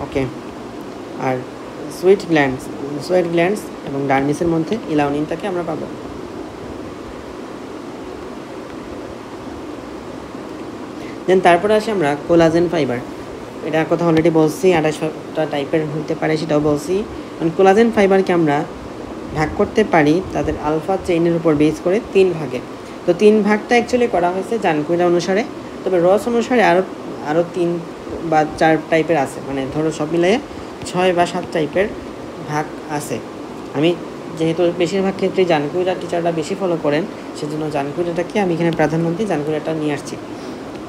[SPEAKER 1] ওকে, আর সুয়েট গ্ল্যান্ডস এবং ডার্মিসের মধ্যে ইলাউনিনটাকে আমরা পাবো। দেন তারপরে আসি আমরা কোলাজেন ফাইবার। এটার কথা অলরেডি বলছি, 28টা টাইপের হতে পারে সেটাও বলছি। কোলাজেন ফাইবারকে আমরা ভাগ করতে পারি তাদের আলফা চেইনের উপর বেস করে 3 ভাগে। তো 3 ভাগটা অ্যাকচুয়ালি করা হয়েছে জানকুইরা অনুসারে, তবে রস অনুসারে আরও 3 বা 4 টাইপের আছে, মানে ধরো সব মিলিয়ে 6 বা 7 টাইপের ভাগ আছে। আমি যেহেতু বেশিরভাগ ক্ষেত্রে জানকুইরা টিচাররা বেশি ফলো করেন, সেজন্য জানকুইরাটাকে আমি এখানে প্রাধান্য দিয়ে জানকুইরাটা নিয়ে আসছি।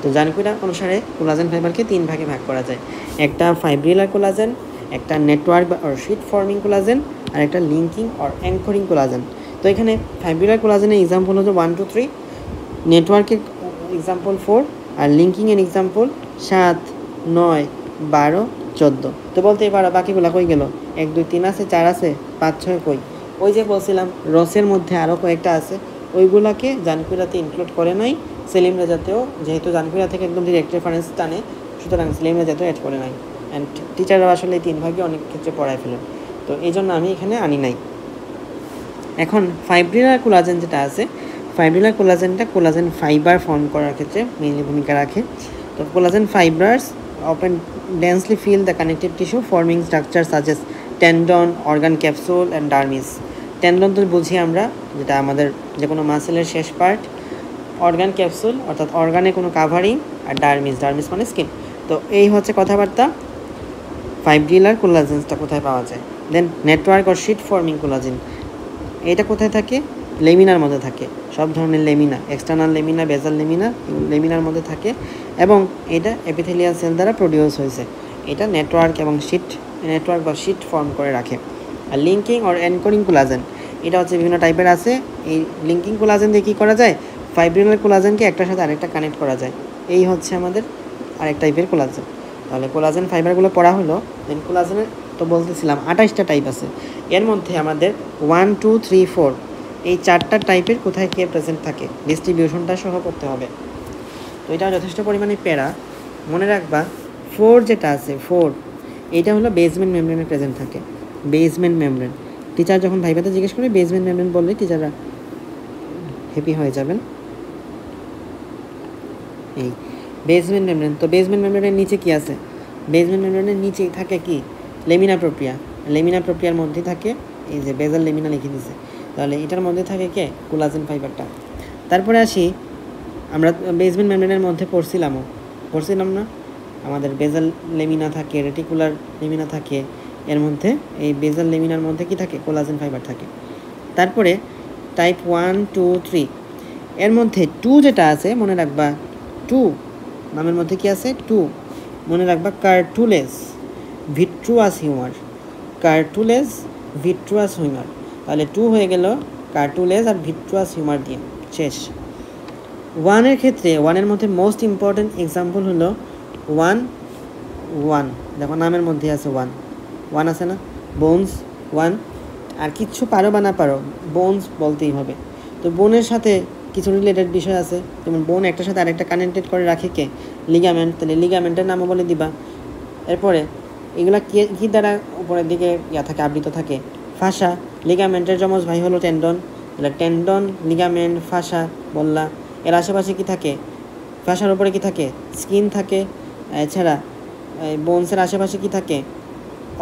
[SPEAKER 1] তো জানকুইরা অনুসারে কোলাজেন ফাইবারকে 3 ভাগে ভাগ করা যায়। একটা ফাইব্রিলার কোলাজেন, একটা নেটওয়ার্ক বা শিট ফর্মিং কোলাজেন, আর একটা লিঙ্কিং অর অ্যাঙ্করিং কোলাজেন। তো এখানে ফাইব্রিলার কোলাজেনের এক্সাম্পল হচ্ছে 1 2 3, নেটওয়ার্কের এক্সাম্পল 4, আর লিঙ্কিংয়ের এক্সাম্পল 7 9 12 14। তো বলতেই পারো বাকিগুলো কই গেল? 1 2 3 আছে, 4 আছে, 5 6 কই? ওই যে বলছিলাম রসের মধ্যে আরও কয়েকটা আছে, ওইগুলোকে জানকুইরাতে ইনক্লুড করে নাই। সেলিম রেজাতেও যেহেতু জানকুইরা থেকে একদম ডিরেক্ট রেফারেন্স টানে, সুতরাং সেলিম রেজাতেও অ্যাড করে নাই। অ্যান্ড টিচাররা আসলে এই 3 ভাগে অনেক ক্ষেত্রে পড়ায় ফেলেন, তো এই জন্য আমি এখানে আনি নাই। এখন ফাইব্রিলার কোলাজেন যেটা আছে, ফাইব্রিলার কোলাজেনটা কোলাজেন ফাইবার ফর্ম করার ক্ষেত্রে মেইনলি ভূমিকা রাখে। তো collagen fibres often densely fill the connective tissue forming structures such as tendon, organ capsule and dermis. Tendon তো বুঝি আমরা, যেটা আমাদের যে কোনো মাসেলের শেষ পার্ট, অর্গান ক্যাপসুল অর্থাৎ অর্গানে কোনো কাভারিং, আর ডার্মিস মানে স্কিন। তো এই হচ্ছে কথাবার্তা। ফাইব্রিলার কোলাজেনসটা কোথায় পাওয়া যায়? Then network or sheet forming collagen, এটা কোথায় থাকে? লেমিনার মধ্যে থাকে। সব ধরনের lamina, external lamina, basal lamina, লেমিনার মধ্যে থাকে এবং এটা এপিথেলিয়াল সেল দ্বারা প্রডিউস হয়েছে। এটা নেটওয়ার্ক বা শিট ফর্ম করে রাখে। আর লিঙ্কিং অর অ্যাঙ্করিং কোলাজেন, এটা হচ্ছে বিভিন্ন টাইপের আছে। এই লিঙ্কিং কোলাজেন দিয়ে কী করা যায়? ফাইব্রিলার কোলাজেনকে একটার সাথে আরেকটা কানেক্ট করা যায়। এই হচ্ছে আমাদের আরেক টাইপের কোলাজেন। তাহলে কোলাজেন ফাইবারগুলো পড়া হলো। দেন কোলাজেনের তো বলতেছিলাম 28টা টাইপ আছে, এর মধ্যে আমাদের 1 2 3 4 এই 4টা টাইপের কোথায় কে প্রেজেন্ট থাকে ডিস্ট্রিবিউশনটা সহ করতে হবে। তো এটা যথেষ্ট পরিমাণে প্যারা। মনে রাখবা 4 যেটা আছে 4, এটা হলো বেসমেন্ট মেমব্রেনে প্রেজেন্ট থাকে। বেসমেন্ট মেমব্রেন, টিচার যখন ভাইভাতে জিজ্ঞেস করে বেসমেন্ট মেমব্রেন বললে টিচাররা হ্যাপি হয়ে যাবেন। এই বেসমেন্ট মেমব্রেন। তো বেসমেন্ট মেমব্রেনের নিচে কি আছে? বেসমেন্ট মেমব্রেনের নিচেই থাকে কি? লেমিনা প্রক্রিয়া। লেমিনা প্রক্রিয়ার মধ্যে থাকে এই যে বেজাল লেমিনা লিখে দিছে, তাহলে এটার মধ্যে থাকে কে? কোলাজেন ফাইবারটা। তারপরে আসি, আমরা বেসমেন্ট মেমব্রেনের মধ্যে পড়ছিলাম না, আমাদের বেজাল লেমিনা থাকে, রেটিকুলার লেমিনা থাকে, এর মধ্যে এই বেজাল লেমিনার মধ্যে কি থাকে? কোলাজেন ফাইবার থাকে। তারপরে টাইপ 1 2 3, এর মধ্যে 2 যেটা আছে মনে রাখবা, 2 নামের মধ্যে কি আছে? 2 মনে রাখবা, কার্টুলেস ভিট্রুয়াস হিউমার। কার্টুলেস ভিট্রুয়াস হিউমার, তাহলে 2 হয়ে গেল কার্টুলেস আর ভিট্রুয়াস হিউমার দিয়ে শেষ। 1-এর ক্ষেত্রে 1-এর মধ্যে মোস্ট ইম্পর্টেন্ট এক্সাম্পল হলো 1 দেখো নামের মধ্যে আছে 1 আছে না? বোনস 1, আর কিচ্ছু পারো বা না পারো বোনস বলতেই হবে। তো বোনের সাথে কিছু রিলেটেড বিষয় আছে, যেমন বোন একটার সাথে আরেকটা কানেক্টেড করে রাখে কে? লিগামেন্ট। তাহলে লিগামেন্টের নামও বলে দিবা। এরপরে এগুলা কী দ্বারা উপরের দিকে থাকে, আবৃত থাকে? ফাসা। লিগামেন্টের যমজ ভাই হলো টেন্ডন, তাহলে টেন্ডন, লিগামেন্ট, ফাসা বললা। এর আশেপাশে কি থাকে? ফাসার উপরে কি থাকে? স্কিন থাকে। এছাড়া বোনসের আশেপাশে কি থাকে?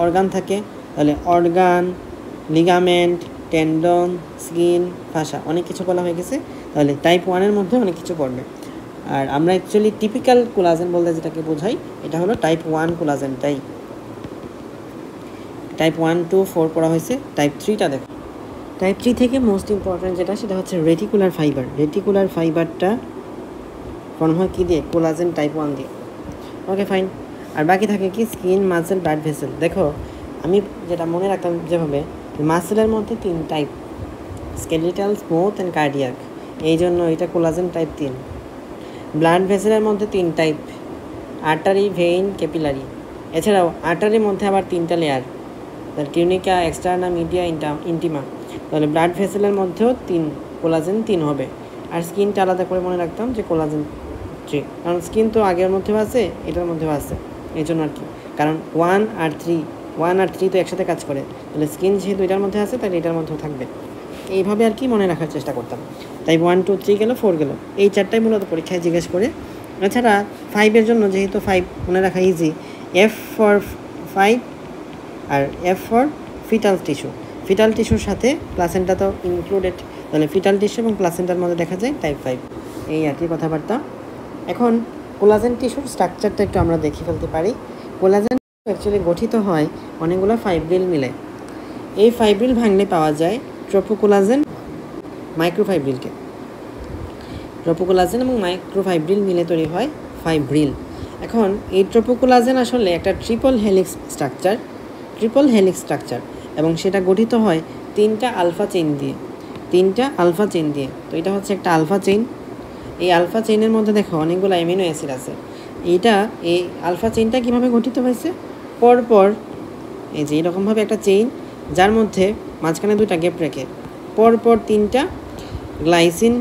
[SPEAKER 1] অর্গান থাকে। তাহলে অর্গান, লিগামেন্ট, টেন্ডন, স্কিন, ফাসা, অনেক কিছু বলা হয়ে গেছে। তাহলে টাইপ 1-এর মধ্যে অনেক কিছু পড়বে। আর আমরা অ্যাকচুয়ালি টিপিক্যাল কোলাজেন বলতে যেটাকে বোঝাই, এটা হলো টাইপ 1 কোলাজেনটাই। টাইপ 1 2 4 পড়া হয়েছে, টাইপ 3টা দেখো। টাইপ 3 থেকে মোস্ট ইম্পর্টেন্ট যেটা, সেটা হচ্ছে রেটিকুলার ফাইবার। রেটিকুলার ফাইবারটা ফর্ম হয় কী দিয়ে? কোলাজেন টাইপ 1 দিয়ে। ওকে ফাইন। আর বাকি থাকে কি? Skin, muscle, blood vessel. দেখো আমি যেটা মনে রাখতাম যেভাবে, মাসেলের মধ্যে 3 type, skeletal, smooth and cardiac, এই জন্য এটা কোলাজেন টাইপ 3। ব্লাড ভেসেলের মধ্যে 3 টাইপ, আর্টারি, ভেইন, ক্যাপিলারি। এছাড়াও আর্টারির মধ্যে আবার 3টা layer, tunica, externa, media, intima. তাহলে ব্লাড ভেসেলের মধ্যেও 3, কোলাজেন 3 হবে। আর স্কিনটা আলাদা করে মনে রাখতাম যে কোলাজেন 3, কারণ স্কিন তো আগের মধ্যেও আছে, এটার মধ্যেও আছে, এই জন্য আর কি। কারণ 1 আর 3 তো একসাথে কাজ করে, তাহলে স্কিন যেহেতু এটার মধ্যে আছে তাহলে এটার মধ্যেও থাকবে। এইভাবে আর কি মনে রাখার চেষ্টা করতাম। তাই 1 2 3 গেল, 4 গেল, এই 4টাই মূলত পরীক্ষায় জিজ্ঞেস করে। এছাড়া 5-এর জন্য যেহেতু 5 মনে রাখা ইজি, F ফর 5 আর F for fetal tissue. Fetal টিস্যুর সাথে প্লাসেন্টা তো ইনক্লুডেড, তাহলে ফিটাল টিস্যু এবং প্লাসেন্টার মধ্যে দেখা যায় টাইপ 5। এই আর কি কথাবার্তা। এখন কোলাজেন টিস্যুর স্ট্রাকচারটা একটু আমরা দেখে ফেলতে পারি। কোলাজেন অ্যাকচুয়ালি গঠিত হয় অনেকগুলো ফাইব্রিল মিলে। এই ফাইব্রিল ভাঙলে পাওয়া যায় ট্রোপোকোলাজেন, মাইক্রোফাইব্রিলকে। ট্রোপোকোলাজেন এবং মাইক্রোফাইব্রিল মিলে তৈরি হয় ফাইব্রিল। এখন এই ট্রোপোকোলাজেন আসলে একটা ট্রিপল হেলিক্স স্ট্রাকচার, এবং সেটা গঠিত হয় 3টা আলফা চেইন দিয়ে। তো এটা হচ্ছে একটা আলফা চেইন। এই আলফা চেইনের মধ্যে দেখো অনেকগুলো অ্যামিনো অ্যাসিড আছে। এই আলফা চেইনটা কীভাবে গঠিত হয়েছে? পরপর এই যে এরকমভাবে একটা চেইন, যার মধ্যে মাঝখানে 2টা গ্যাপ রেখে পরপর 3টা গ্লাইসিন,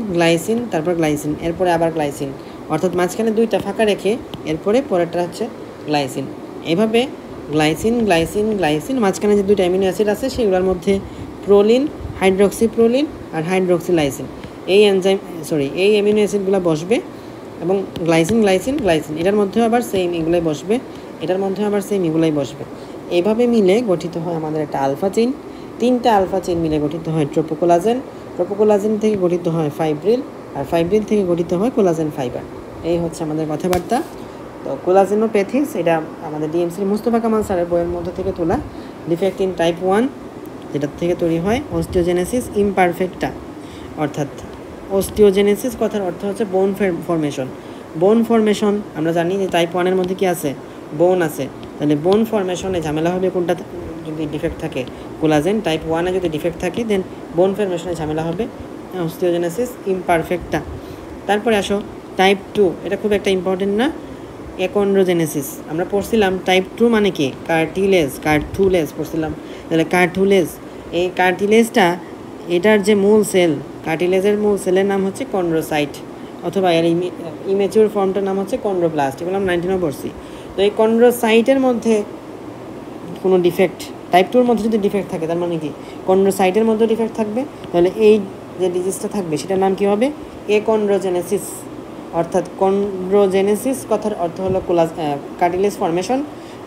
[SPEAKER 1] তারপর গ্লাইসিন, এরপরে আবার গ্লাইসিন, অর্থাৎ মাঝখানে 2টা ফাঁকা রেখে এরপরে পরেরটা হচ্ছে গ্লাইসিন। এইভাবে গ্লাইসিন, মাঝখানে যে 2টা অ্যামিনো অ্যাসিড আছে সেগুলোর মধ্যে প্রোলিন, হাইড্রক্সিপ্রোলিন আর হাইড্রক্সিলাইসিন, এই অ্যামিনো অ্যাসিডগুলো বসবে, এবং গ্লাইসিন, এটার মধ্যেও আবার সেম এগুলোই বসবে, এটার মধ্যেও আবার সেম এগুলোই বসবে। এইভাবে মিলে গঠিত হয় আমাদের একটা আলফা চেইন। 3টা আলফা চেইন মিলে গঠিত হয় ট্রোপোকোলাজেন থেকে গঠিত হয় ফাইব্রিল, আর ফাইব্রিল থেকে গঠিত হয় কোলাজেন ফাইবার। এই হচ্ছে আমাদের কথাবার্তা। তো কোলাজেনোপ্যাথিস এটা আমাদের ডিএমসির মুস্তফা কামাল স্যারের বইয়ের মধ্যে থেকে তোলা। ডিফেক্ট ইন টাইপ 1, যেটা থেকে তৈরি হয় অস্টিওজেনেসিস ইমপারফেক্টা, অর্থাৎ অস্টিওজেনেসিস কথার অর্থ হচ্ছে বোন ফরমেশন। আমরা জানি যে টাইপ 1-এর মধ্যে কি আছে? বোন আছে। তাহলে বোন ফরমেশনে ঝামেলা হবে কোনটা যদি ডিফেক্ট থাকে? কোলাজেন। টাইপ 1-এ যদি ডিফেক্ট থাকে দেন বোন ফরমেশনে ঝামেলা হবে, অস্টিওজেনেসিস ইমপারফেক্টা। তারপরে আসো টাইপ 2, এটা খুব একটা ইম্পর্টেন্ট না, একন্ড্রোজেনেসিস। আমরা পড়ছিলাম টাইপ 2 মানে কি? কার্টুলেজ পড়ছিলাম। তাহলে কার্টুলেজ, এই কার্টিলেজটা এটার যে মূল সেল, কার্টিলেজের মূল সেলের নাম হচ্ছে কন্ড্রোসাইট, অথবা এর ইমেচিউর ফর্মটার নাম হচ্ছে কন্ড্রোপ্লাস্ট। এগুলো আমরা 19-এ পড়ছি। তো এই কন্ড্রোসাইটের মধ্যে কোনো ডিফেক্ট, টাইপ 2-এর মধ্যে যদি ডিফেক্ট থাকে তার মানে কি? কন্ড্রোসাইটের মধ্যে ডিফেক্ট থাকবে। তাহলে এই যে ডিজিজটা থাকবে সেটার নাম কি হবে? একন্ড্রোজেনেসিস। অর্থাৎ কন্ড্রোজেনেসিস কথার অর্থ হলো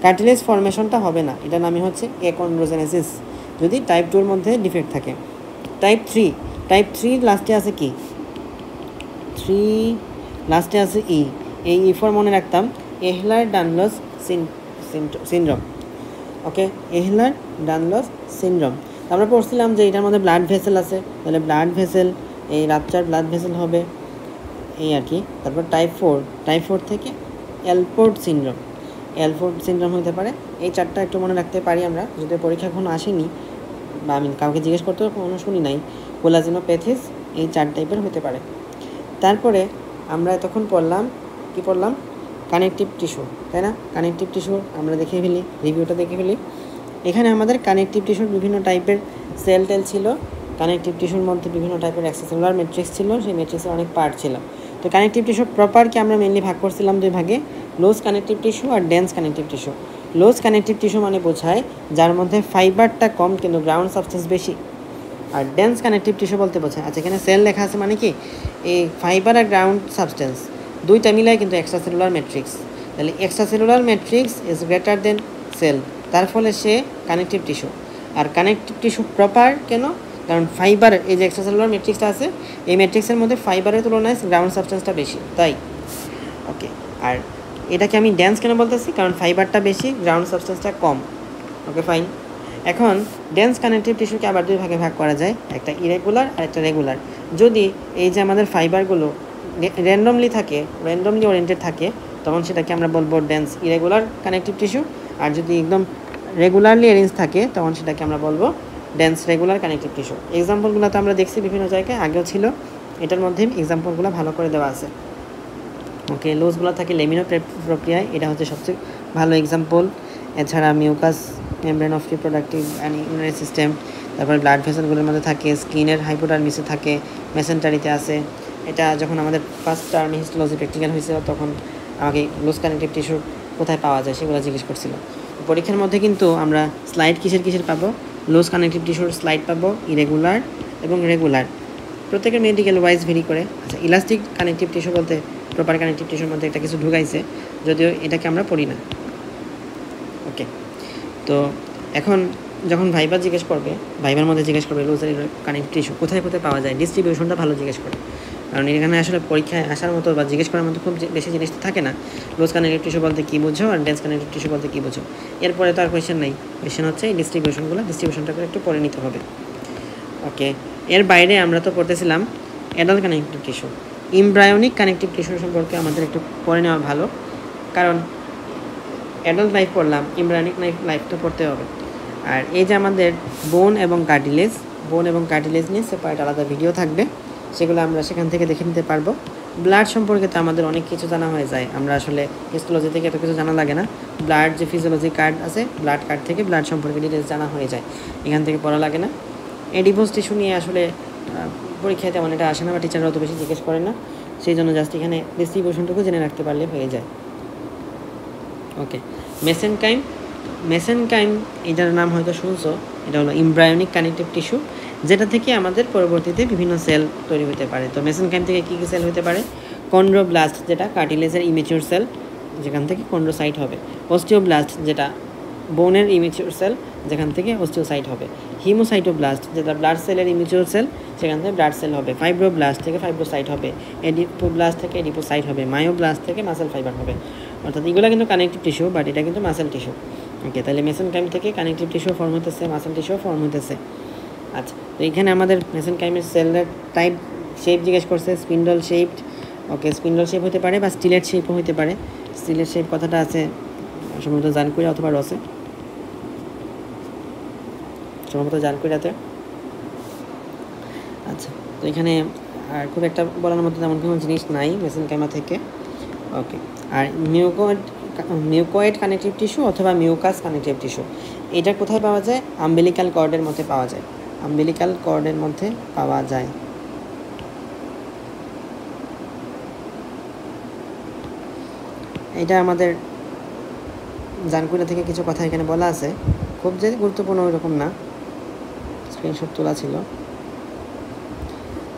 [SPEAKER 1] কার্টিলেজ ফরমেশনটা হবে না, এটার নামই হচ্ছে একন্ড্রোজেনেসিস যদি টাইপ 2-এর মধ্যে ডিফেক্ট থাকে। টাইপ 3 লাস্টে আছে কি? লাস্টে আছে ই। এই ফর মনে রাখতাম, এহলার-ডানলস সিনড্রোম। ওকে, এহলার-ডানলস সিনড্রোম। আমরা পড়ছিলাম যে এটার মধ্যে ব্লাড ভেসেল আছে, তাহলে ব্লাড ভেসেল, এই রাপচার ব্লাড ভেসেল হবে, এই আর কি। তারপর টাইপ 4 থেকে এলফোর্ড সিনড্রোম হতে পারে। এই 4টা একটু মনে রাখতে পারি আমরা, যদি পরীক্ষা এখনো আসেনি বা আমি কাউকে জিজ্ঞেস করতেও কোনো শুনি নাই। কোলাজেনোপ্যাথিস এই 4 টাইপের হতে পারে। তারপরে আমরা এতক্ষণ পড়লাম কানেকটিভ টিস্যু, তাই না? কানেকটিভ টিস্যু আমরা রিভিউটা দেখে ফেলি। এখানে আমাদের কানেকটিভ টিস্যুর বিভিন্ন টাইপের সেল ছিল। কানেকটিভ টিস্যুর মধ্যে বিভিন্ন টাইপের এক্সট্রাসেলুলার ম্যাট্রিক্স ছিল, সেই ম্যাট্রিক্সের অনেক পার্ট ছিল। তো কানেকটিভ টিস্যুর প্রপারকে আমরা মেনলি ভাগ করছিলাম 2 ভাগে, লোজ কানেকটিভ টিস্যু আর dense connective tissue. Loose connective tissue মানে বোঝায় যার মধ্যে ফাইবারটা কম কিন্তু গ্রাউন্ড সাবস্টেন্স বেশি, আর ডেন্স কানেকটিভ টিস্যু বলতে বোঝায়, আচ্ছা এখানে সেল লেখা আছে মানে কি? এই ফাইবার আর গ্রাউন্ড সাবস্টেন্স 2টা মিলাই কিন্তু এক্সট্রাসেলুলার ম্যাট্রিক্স। তাহলে extracellular matrix is greater than cell, তার ফলে সে কানেকটিভ টিস্যু। আর কানেকটিভ টিস্যু প্রপার কেন? কারণ ফাইবার, এই যে এক্সট্রাসেলুলার ম্যাট্রিক্সটা আছে, এই ম্যাট্রিক্সের মধ্যে ফাইবারের তুলনায় গ্রাউন্ড সাবস্টেন্সটা বেশি, তাই। ওকে, আর এটাকে আমি ডেন্স কেন বলতেছি? কারণ ফাইবারটা বেশি, গ্রাউন্ড সাবস্টেন্সটা কম। ওকে, ফাইন। এখন ডেন্স কানেকটিভ টিস্যুকে আবার 2 ভাগে ভাগ করা যায়, একটা ইরেগুলার আর একটা রেগুলার। যদি এই যে আমাদের ফাইবারগুলো র্যান্ডমলি ওরিয়েন্টেড থাকে, তখন সেটাকে আমরা বলবো ডেন্স ইরেগুলার কানেকটিভ টিস্যু, আর যদি একদম রেগুলারলি অ্যারেঞ্জ থাকে তখন সেটাকে আমরা বলবো ডেন্স রেগুলার কানেকটিভ টিস্যু। এক্সাম্পলগুলো তো আমরা দেখছি বিভিন্ন জায়গায়, আগেও ছিল, এটার মধ্যে এক্সাম্পলগুলো ভালো করে দেওয়া আছে। ওকে, লোজগুলো থাকে লেমিনো প্রক্রিয়ায়, এটা হচ্ছে সবচেয়ে ভালো এক্সাম্পল। এছাড়া mucous membrane of reproductive and urinary system, তারপর ব্লাড ভেসেলগুলোর মধ্যে থাকে, স্কিনের হাইপোডার্মিসে থাকে, মেসেন্টারিতে আছে। এটা যখন আমাদের ফার্স্ট টার্মে হিস্টোলজি প্র্যাকটিক্যাল হয়েছিল তখন আমাকে লোজ কানেকটিভ টিস্যুর কোথায় পাওয়া যায় সেগুলো জিজ্ঞেস করছিল। পরীক্ষার মধ্যে কিন্তু আমরা স্লাইড কিসের পাবো? লোজ কানেকটিভ টিস্যুর স্লাইড পাবো, ইরেগুলার এবং রেগুলার, প্রত্যেকের মেডিকেল ওয়াইজ ভেরি করে। আচ্ছা, ইলাস্টিক কানেকটিভ টিস্যু বলতে প্রপার কানেকটিভ টিস্যুর মধ্যে একটা কিছু ঢুকাইছে, যদিও এটাকে আমরা পড়ি না। ওকে, তো এখন যখন ভাইবার জিজ্ঞেস করবে, ভাইবার মধ্যে জিজ্ঞেস করবে লুজ কানেকটিভ টিস্যু কোথায় কোথায় পাওয়া যায়, ডিস্ট্রিবিউশনটা ভালো জিজ্ঞেস করে, কারণ এখানে আসলে পরীক্ষায় আসার মতো বা জিজ্ঞেস করার মতো খুব বেশি জিনিস তো থাকে না। লুজ কানেকটিভ টিস্যু বলতে কী বুঝো আর ডেন্স কানেকটিভ টিস্যু বলতে কী বুঝো, এরপরে তো আর কোয়েশ্চেন নেই। কোয়েশ্চেন হচ্ছে এই ডিস্ট্রিবিউশনটা করে একটু পড়ে নিতে হবে। ওকে, এর বাইরে আমরা তো পড়তেছিলাম adult connective tissue. Embryonic connective tissue সম্পর্কে আমাদের একটু পড়ে নেওয়া ভালো, কারণ অ্যাডাল্ট লাইফ পড়লাম, এমব্রায়োনিক লাইফ তো পড়তে হবে। আর এই যে আমাদের বোন এবং কার্টিলেজ নিয়ে সেপারেট আলাদা ভিডিও থাকবে, সেগুলো আমরা সেখান থেকে দেখে নিতে পারবো। ব্লাড সম্পর্কে তো আমাদের অনেক কিছু জানা হয়ে যায়, আমরা আসলে হিস্টোলজি থেকে এত কিছু জানা লাগে না। ব্লাড যে ফিজিওলজি কার্ড আছে, ব্লাড কার্ড থেকে ব্লাড সম্পর্কে ডিটেলস জানা হয়ে যায়, এখান থেকে পড়া লাগে না। এডিপোজ টিস্যু নিয়ে আসলে পরীক্ষায় তেমন এটা আসে না বা টিচাররা অত বেশি জিজ্ঞেস করে না, সেই জন্য জাস্ট এখানে ডিস্ট্রিবিউশনটুকু জেনে রাখতে পারলে হয়ে যায়। ওকে, মেসেনকাইম এটার নাম হয়তো শুনছো, এটা হলো এমব্রায়োনিক কানেকটিভ টিস্যু, যেটা থেকে আমাদের পরবর্তীতে বিভিন্ন সেল তৈরি হতে পারে। তো মেসেনকাইম থেকে কী কী সেল হতে পারে? কন্ড্রোব্লাস্ট, যেটা কার্টিলেজের ইমেচিউর সেল, যেখান থেকে কন্ড্রোসাইট হবে। অস্টিওব্লাস্ট, যেটা বোনের ইমেচিউর সেল, যেখান থেকে অস্টিওসাইট হবে। হিমোসাইটোব্লাস্ট, যেটা ব্লাড সেলের ইমেচিউর সেল, সেখান থেকে ব্লাড সেল হবে। ফাইব্রোব্লাস্ট থেকে ফাইব্রোসাইট হবে। এডিপোব্লাস্ট থেকে এডিপোসাইট হবে। মায়োব্লাস্ট থেকে মাসেল ফাইবার হবে। অর্থাৎ এগুলো কিন্তু কানেকটিভ টিস্যু, বাট এটা কিন্তু মাসেল টিস্যু। ওকে, তাহলে মেসেনকাইম থেকে কানেকটিভ টিস্যু ফর্ম হতেছে, মাসেল টিস্যু ফর্ম হতেছে। আচ্ছা, তো এখানে আমাদের মেসেনকাইমের সেলের টাইপ শেপ জিজ্ঞেস করছে, স্পিন্ডল শেপড। ওকে, স্পিন্ডল শেপ হতে পারে বা স্টিলের শেপও হতে পারে। স্টিলের শেপ কথাটা আছে সম্ভবত জানকুইরা অথবা রসে, সম্ভবত জানকুইরাতে। আচ্ছা, তো এখানে আর খুব একটা বলার মতো তেমন কোনো জিনিস নাই মেসেনকাইমা থেকে। ওকে, আর মিউকয়েড কানেকটিভ টিস্যু অথবা মিউকাস কানেকটিভ টিস্যু, এটা কোথায় পাওয়া যায়? আম্বিলিক্যাল কর্ডের মধ্যে পাওয়া যায়। আম্বিলিক্যাল কর্ডের মধ্যে পাওয়া যায়। এটা আমাদের জানকুইরা থেকে কিছু কথা এখানে বলা আছে, খুব যে গুরুত্বপূর্ণ ওইরকম না, স্ক্রিনশট তোলা ছিল।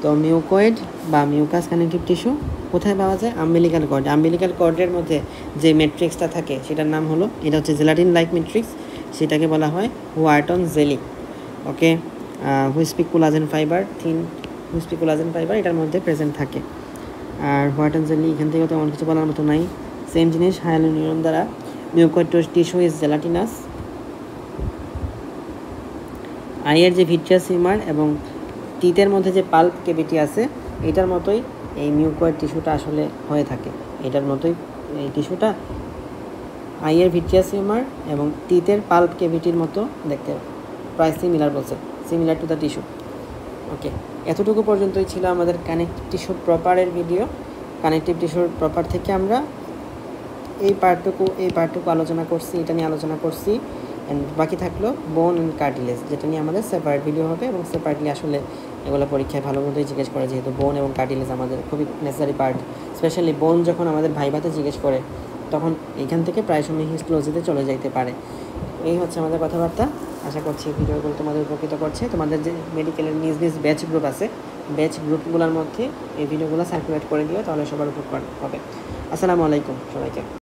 [SPEAKER 1] তো মিউকয়েড বা মিউকাস কানেকটিভ টিস্যু কোথায় পাওয়া যায়? Umbilical cord. আম্বিলিক্যাল কর্ডের মধ্যে যে ম্যাট্রিক্সটা থাকে সেটার নাম হলো, এটা হচ্ছে জেলাটিন লাইক ম্যাট্রিক্স, সেটাকে বলা হয় Wharton jelly. Okay, wispy collagen fibre, thin wispy collagen fibre এটার মধ্যে প্রেজেন্ট থাকে। আর হোয়াটন জেলি এখান থেকেও তেমন কিছু বলার মতো নাই। সেম জিনিস হায়ালুরোনিয়াম দ্বারা মিউকয়েড টিস্যু ইজ জেলাটিনাস। আইয়ের যে ভিট্রিয়াস হিউমার এবং টিতের মধ্যে যে পাল্প কেভিটি আছে, এটার মতোই এই মিউকয়েড টিস্যুটা আসলে হয়ে থাকে। এটার মতোই এই টিস্যুটা আইয়ের ভিট্রিয়াস হিউমার এবং টিতের পাল্প কেভিটির মতো দেখতে, প্রায় সিমিলার বলছে, সিমিলার টু দ্য টিস্যু। ওকে, এতটুকু পর্যন্তই ছিল আমাদের কানেকটিভ টিস্যুর প্রপারের ভিডিও। কানেকটিভ টিস্যুর প্রপার থেকে আমরা এই পার্টটুকু আলোচনা করছি, এটা নিয়ে আলোচনা করছি। অ্যান্ড বাকি থাকলো বোন অ্যান্ড কার্টিলেজ, যেটা নিয়ে আমাদের সেপারেট ভিডিও হবে, এবং সেপারেটলি আসলে এগুলো পরীক্ষায় ভালো মতোই জিজ্ঞেস করে, যেহেতু বোন এবং কার্টিলেজ আমাদের খুবই নেসেসারি পার্ট। স্পেশালি বোন যখন আমাদের ভাইভাতে জিজ্ঞেস করে, তখন এখান থেকে প্রায় সময় হিস্টোলজিতে চলে যাইতে পারে। এই হচ্ছে আমাদের কথাবার্তা। আশা করছি ভিডিওগুলো তোমাদের উপকৃত করছে। তোমাদের যে মেডিকেলের নিজ নিজ ব্যাচ গ্রুপ আছে, ব্যাচ গ্রুপগুলোর মধ্যে এই ভিডিওগুলো সার্কুলেট করে দিও, তাহলে সবার উপকার হবে। আসসালামু আলাইকুম সবাইকে।